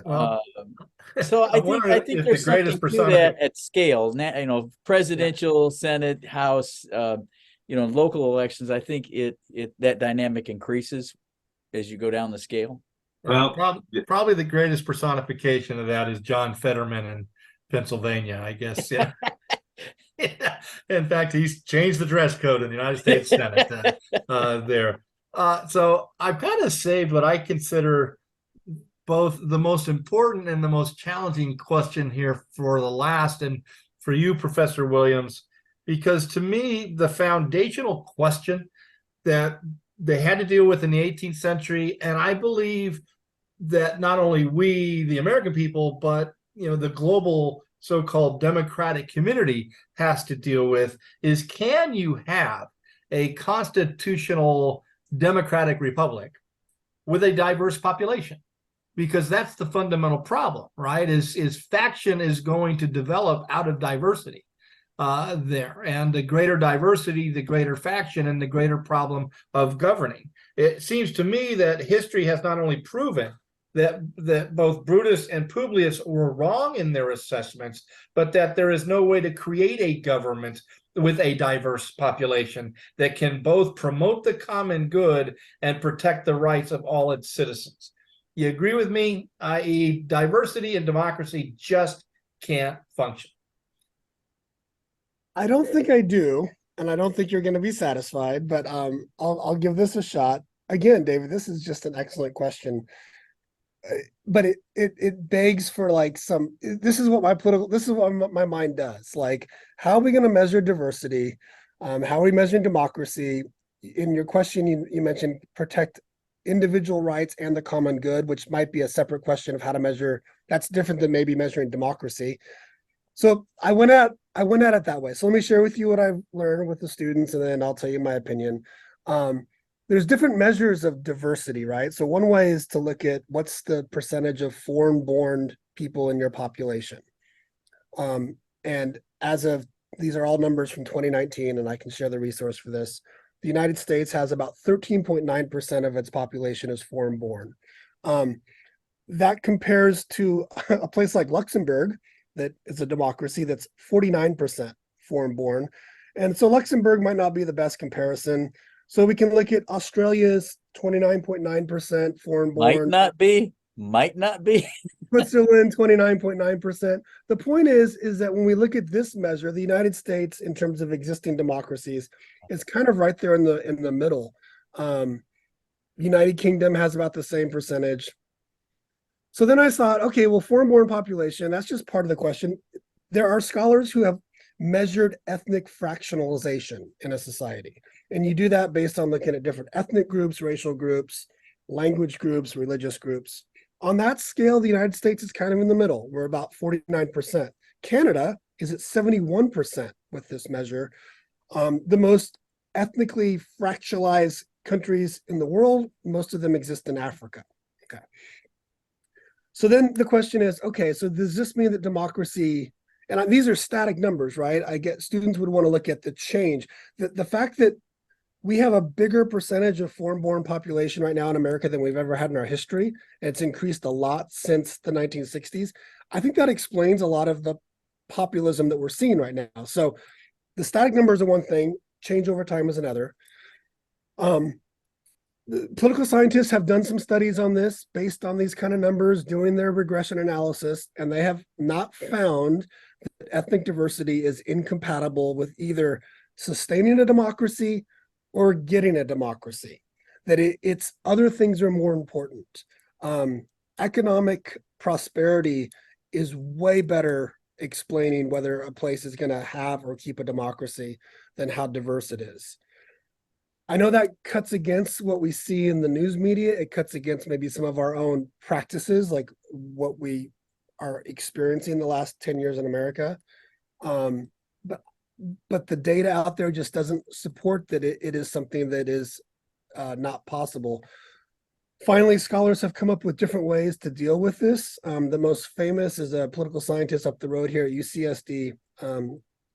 Well, So I I wonder think if the there's something greatest to that personification. at scale. Presidential, Senate, House, local elections. I think that dynamic increases as you go down the scale. Well, Probably the greatest personification of that is John Fetterman in Pennsylvania, I guess. Yeah. Yeah. In fact, he's changed the dress code in the United States Senate there. So I've kind of saved what I consider both the most important and the most challenging question here for the last, and for you, Professor Williams, because to me, the foundational question that they had to deal with in the 18th century, and I believe that not only we, the American people, but the global so-called democratic community has to deal with, is can you have a constitutional democratic republic with a diverse population? Because that's the fundamental problem, right? Is faction is going to develop out of diversity there, and the greater diversity, the greater faction, and the greater problem of governing. It seems to me that history has not only proven that both Brutus and Publius were wrong in their assessments, but that there is no way to create a government with a diverse population that can both promote the common good and protect the rights of all its citizens. You agree with me? I.e., diversity and democracy just can't function. I don't think I do, and I don't think you're going to be satisfied, but I'll give this a shot. Again, David, this is just an excellent question. But it begs for like this is what my mind does. Like, how are we going to measure diversity? How are we measuring democracy? In your question, you mentioned protect individual rights and the common good, which might be a separate question of how to measure. That's different than maybe measuring democracy. So I went at it that way. So let me share with you what I've learned with the students, and then I'll tell you my opinion. There's different measures of diversity, right? So one way is to look at what's the percentage of foreign-born people in your population. And as of, these are all numbers from 2019, and I can share the resource for this. The United States has about 13.9% of its population is foreign-born. That compares to a place like Luxembourg, that is a democracy, that's 49% foreign-born. And so Luxembourg might not be the best comparison. So we can look at Australia's 29.9% foreign-born. Might not be. Switzerland, 29.9%. The point is that when we look at this measure, the United States, in terms of existing democracies, is kind of right there in the middle. United Kingdom has about the same percentage. So then I thought, okay, well, foreign-born population, that's just part of the question. There are scholars who have measured ethnic fractionalization in a society. And you do that based on looking at different ethnic groups, racial groups, language groups, religious groups. On that scale, the United States is kind of in the middle. We're about 49%. Canada is at 71% with this measure. The most ethnically fractionalized countries in the world, most of them exist in Africa. Okay. So then the question is, okay, so does this mean that democracy, and these are static numbers, right? I get students would want to look at the change. The fact that we have a bigger percentage of foreign-born population right now in America than we've ever had in our history, and it's increased a lot since the 1960s. I think that explains a lot of the populism that we're seeing right now. So the static numbers are one thing, change over time is another. Political scientists have done some studies on this based on these kind of numbers, doing their regression analysis, and they have not found that ethnic diversity is incompatible with either sustaining a democracy or getting a democracy, that it's other things are more important. Economic prosperity is way better explaining whether a place is going to have or keep a democracy than how diverse it is. I know that cuts against what we see in the news media. It cuts against maybe some of our own practices, like what we are experiencing the last 10 years in America. But the data out there just doesn't support that it is something that is not possible. Finally, scholars have come up with different ways to deal with this. The most famous is a political scientist up the road here at UCSD,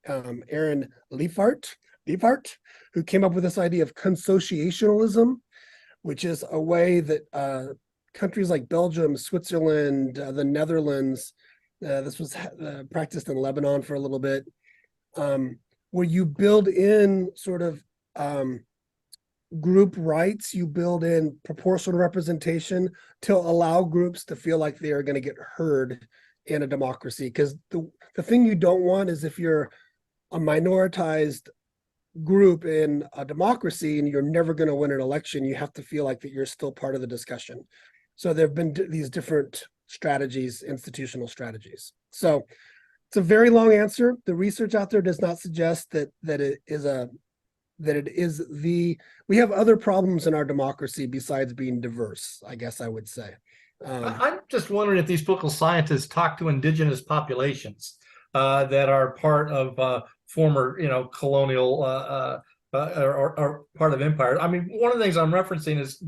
Aaron Leifart, who came up with this idea of consociationalism, which is a way that countries like Belgium, Switzerland, the Netherlands. This was practiced in Lebanon for a little bit, where you build in sort of group rights, you build in proportional representation to allow groups to feel like they are going to get heard in a democracy. Because the thing you don't want is if you're a minoritized group in a democracy and you're never going to win an election, you have to feel like that you're still part of the discussion. So there have been these different strategies, institutional strategies. So it's a very long answer. The research out there does not suggest that we have other problems in our democracy besides being diverse, I guess I would say. I'm just wondering if these political scientists talk to indigenous populations that are part of former, colonial or part of empire. I mean, one of the things I'm referencing is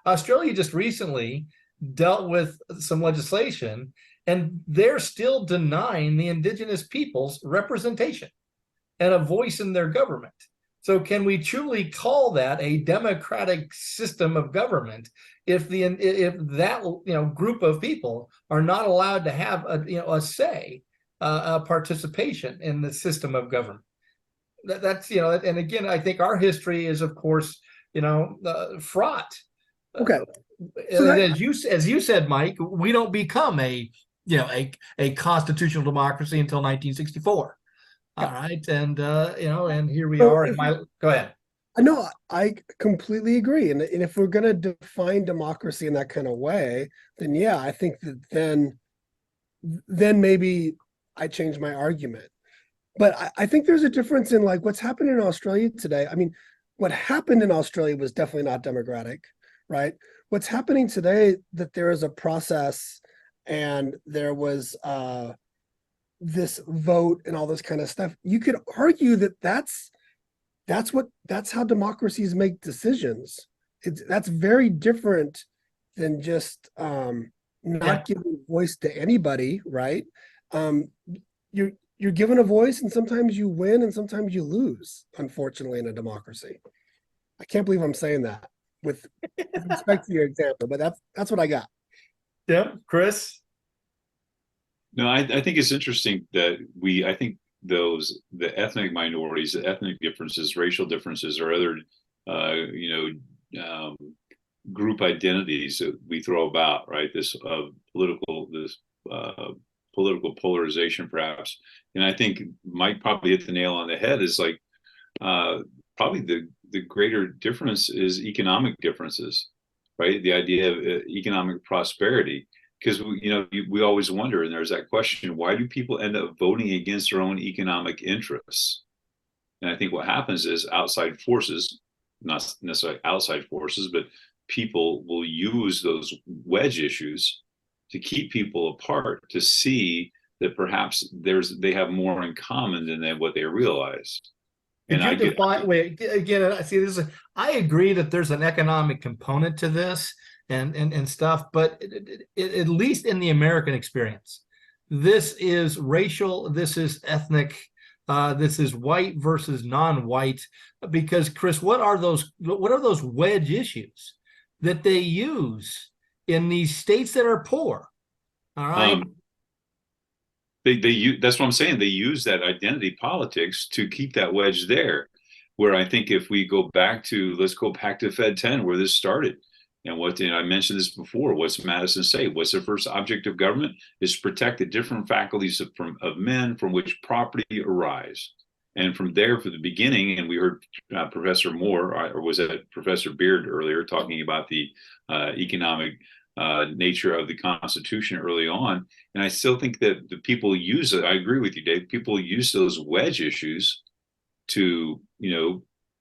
Australia just recently dealt with some legislation, and they're still denying the indigenous peoples representation and a voice in their government. So can we truly call that a democratic system of government if that group of people are not allowed to have a say, a participation in the system of government? That's and again, I think our history is, of course, fraught. Okay. So as you said, Mike, we don't become a constitutional democracy until 1964. All right, and and here we are. Go ahead. No, I completely agree. And if we're going to define democracy in that kind of way, then yeah, I think that then maybe I change my argument. But I think there's a difference in like what's happening in Australia today. I mean, what happened in Australia was definitely not democratic, right? What's happening today, that there is a process and there was this vote and all this kind of stuff. You could argue that that's how democracies make decisions. That's very different than just not giving voice to anybody, right? You're given a voice, and sometimes you win and sometimes you lose, unfortunately, in a democracy. I can't believe I'm saying that with respect to your example, but that's what I got. Yeah, Chris? No, I think it's interesting that I think the ethnic minorities, the ethnic differences, racial differences, or other, group identities that we throw about, right? This political polarization, perhaps. And I think Mike probably hit the nail on the head. Is like probably the greater difference is economic differences, right? The idea of economic prosperity. Because we always wonder, and there's that question: why do people end up voting against their own economic interests? And I think what happens is outside forces, not necessarily outside forces, but people will use those wedge issues to keep people apart, to see that perhaps they have more in common than what they realize. And I agree that there's an economic component to this and stuff, but at least in the American experience, this is racial, this is ethnic, this is white versus non-white. Because Chris, what are those wedge issues that they use in these states that are poor? All right. That's what I'm saying. They use that identity politics to keep that wedge there. Where I think if we let's go back to Fed 10, where this started. And I mentioned this before. What's Madison say? What's the first object of government? Is to protect the different faculties of men from which property arise. And from there, for the beginning, and we heard Professor Moore, or was it Professor Beard earlier, talking about the economic nature of the Constitution early on. And I still think that the people use it. I agree with you, Dave. People use those wedge issues to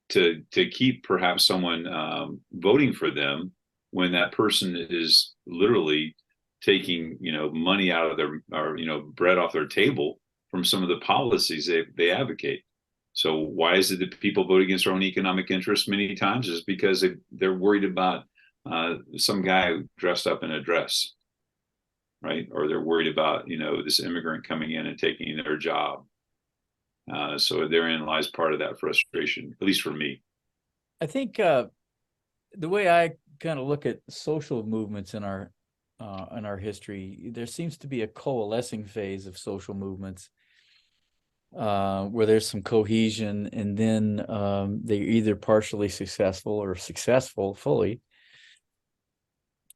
keep perhaps someone voting for them when that person is literally taking money out of their, or bread off their table from some of the policies they advocate. So why is it that people vote against their own economic interests many times? Is because they're worried about some guy dressed up in a dress, right? Or they're worried about this immigrant coming in and taking their job. So therein lies part of that frustration, at least for me. I think the way I kind of look at social movements in our history, there seems to be a coalescing phase of social movements where there's some cohesion, and then they're either partially successful or successful fully.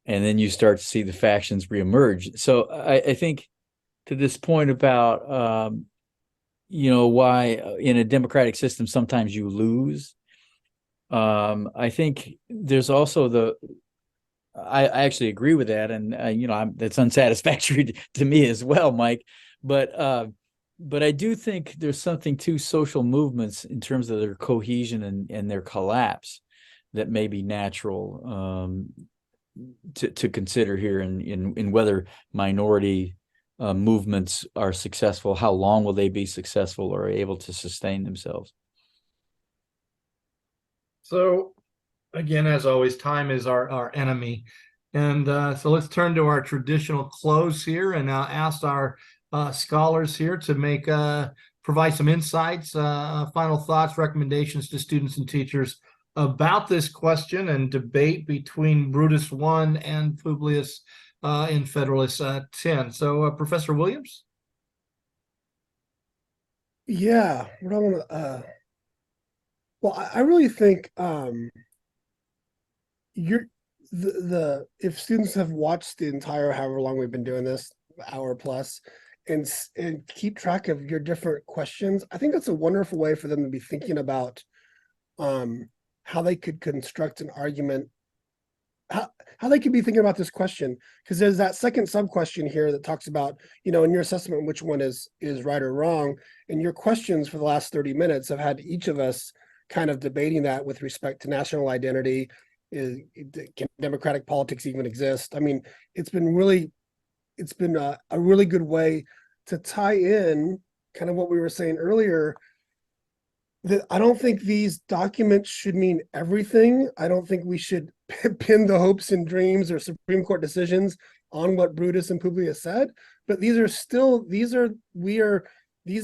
And then you start to see the factions reemerge. So I think to this point about, why in a democratic system sometimes you lose, I think there's also I actually agree with that. And, that's unsatisfactory to me as well, Mike. But I do think there's something to social movements in terms of their cohesion and their collapse that may be natural to consider here in whether minority movements are successful, how long will they be successful or able to sustain themselves. So again, as always, time is our enemy. And so let's turn to our traditional close here and ask our scholars here to provide some insights, final thoughts, recommendations to students and teachers about this question and debate between Brutus I and Publius in Federalist 10. So Professor Williams? Yeah, well, I really think if students have watched the entire however long we've been doing this, hour plus, and keep track of your different questions, I think that's a wonderful way for them to be thinking about how they could construct an argument, how they could be thinking about this question, because there's that second sub question here that talks about, in your assessment, which one is right or wrong. And your questions for the last 30 minutes have had each of us kind of debating that with respect to national identity. Can democratic politics even exist? I mean, it's been a really good way to tie in kind of what we were saying earlier, that I don't think these documents should mean everything. I don't think we should pin the hopes and dreams or Supreme Court decisions on what Brutus and Publius said, but these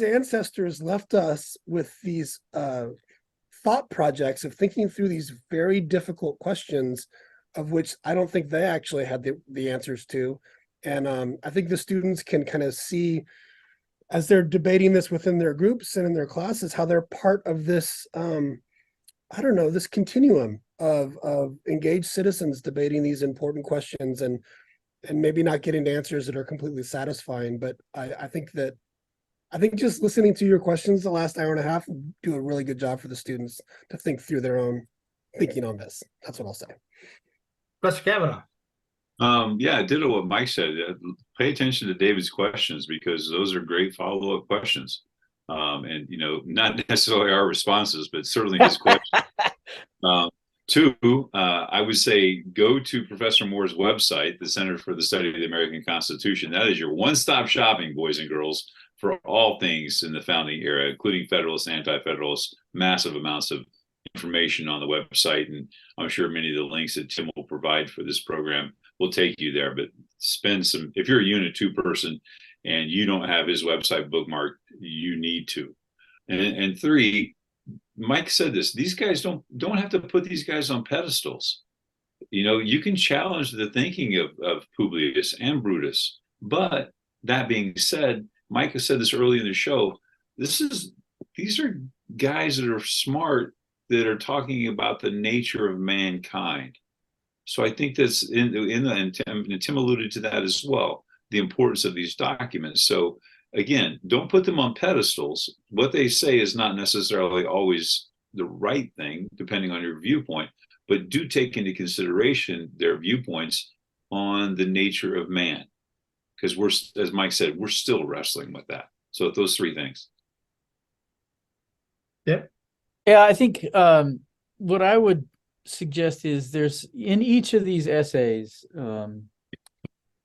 ancestors left us with these thought projects of thinking through these very difficult questions, of which I don't think they actually had the answers to. And I think the students can kind of see, as they're debating this within their groups and in their classes, how they're part of this, this continuum of engaged citizens debating these important questions and maybe not getting to answers that are completely satisfying. But I think just listening to your questions the last hour and a half do a really good job for the students to think through their own thinking on this. That's what I'll say. Professor Kavanaugh. Yeah, ditto what Mike said. Pay attention to David's questions, because those are great follow-up questions. And not necessarily our responses, but certainly his questions. Two, I would say go to Professor Moore's website, the Center for the Study of the American Constitution. That is your one-stop shopping, boys and girls, for all things in the founding era, including Federalists, anti-Federalists, massive amounts of information on the website. And I'm sure many of the links that Tim will provide for this program will take you there. But if you're a Unit 2 person and you don't have his website bookmarked, you need to. And three, Mike said this, these guys don't have to put these guys on pedestals. You can challenge the thinking of Publius and Brutus. But that being said, Mike has said this early in the show, these are guys that are smart, that are talking about the nature of mankind. So I think that's and Tim alluded to that as well, the importance of these documents. So again, don't put them on pedestals. What they say is not necessarily always the right thing, depending on your viewpoint, but do take into consideration their viewpoints on the nature of man. Because as Mike said, we're still wrestling with that. So those three things. Yep. Yeah, I think what I would suggest is there's in each of these essays,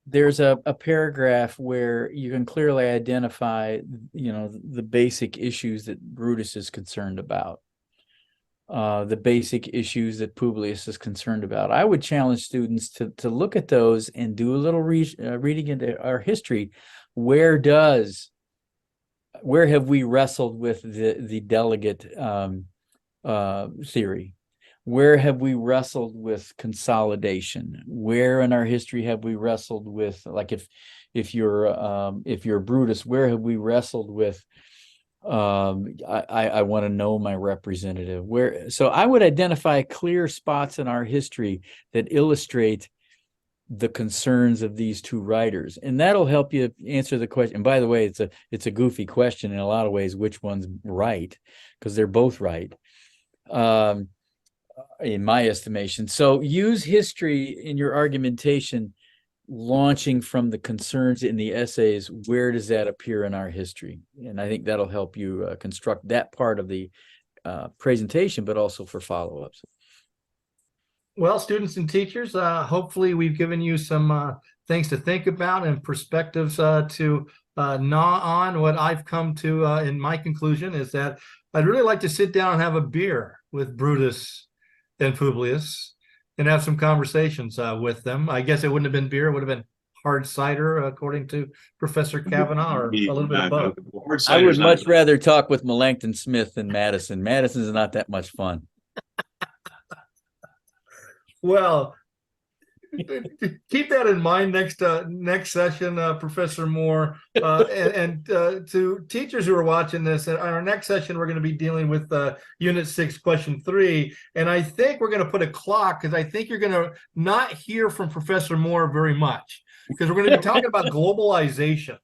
there's a paragraph where you can clearly identify, the basic issues that Brutus is concerned about, the basic issues that Publius is concerned about. I would challenge students to look at those and do a little reading into our history. Where have we wrestled with the delegate theory? where have we wrestled with consolidation? Where in our history have we wrestled with, like, if you're Brutus, where have we wrestled with I want to know my representative? So I would identify clear spots in our history that illustrate the concerns of these two writers, and that'll help you answer the question. And by the way, it's a goofy question in a lot of ways, which one's right, because they're both right, in my estimation. So use history in your argumentation, launching from the concerns in the essays. Where does that appear in our history? And I think that'll help you construct that part of the presentation, but also for follow-ups. Well, students and teachers, hopefully we've given you some things to think about and perspectives to gnaw on. What I've come to in my conclusion is that I'd really like to sit down and have a beer with Brutus and Publius and have some conversations with them. I guess it wouldn't have been beer, it would have been hard cider, according to Professor Kavanaugh, or a little bit of both. I would much rather talk with Melanchthon Smith than Madison. Madison's not that much fun. Well, keep that in mind next session, Professor Moore, and to teachers who are watching this. In our next session, we're going to be dealing with Unit 6, Question 3, and I think we're going to put a clock, because I think you're going to not hear from Professor Moore very much, because we're going to be talking about globalization,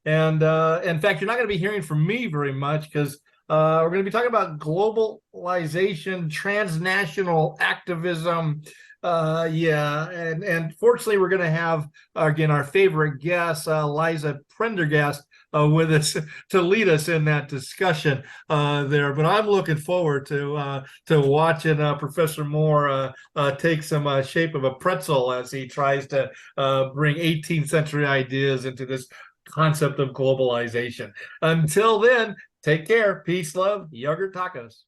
and in fact, you're not going to be hearing from me very much, because we're going to be talking about globalization, transnational activism. And fortunately, we're going to have, again, our favorite guest, Liza Prendergast, with us to lead us in that discussion there. But I'm looking forward to watching Professor Moore take some shape of a pretzel as he tries to bring 18th century ideas into this concept of globalization. Until then, take care. Peace, love, yogurt tacos.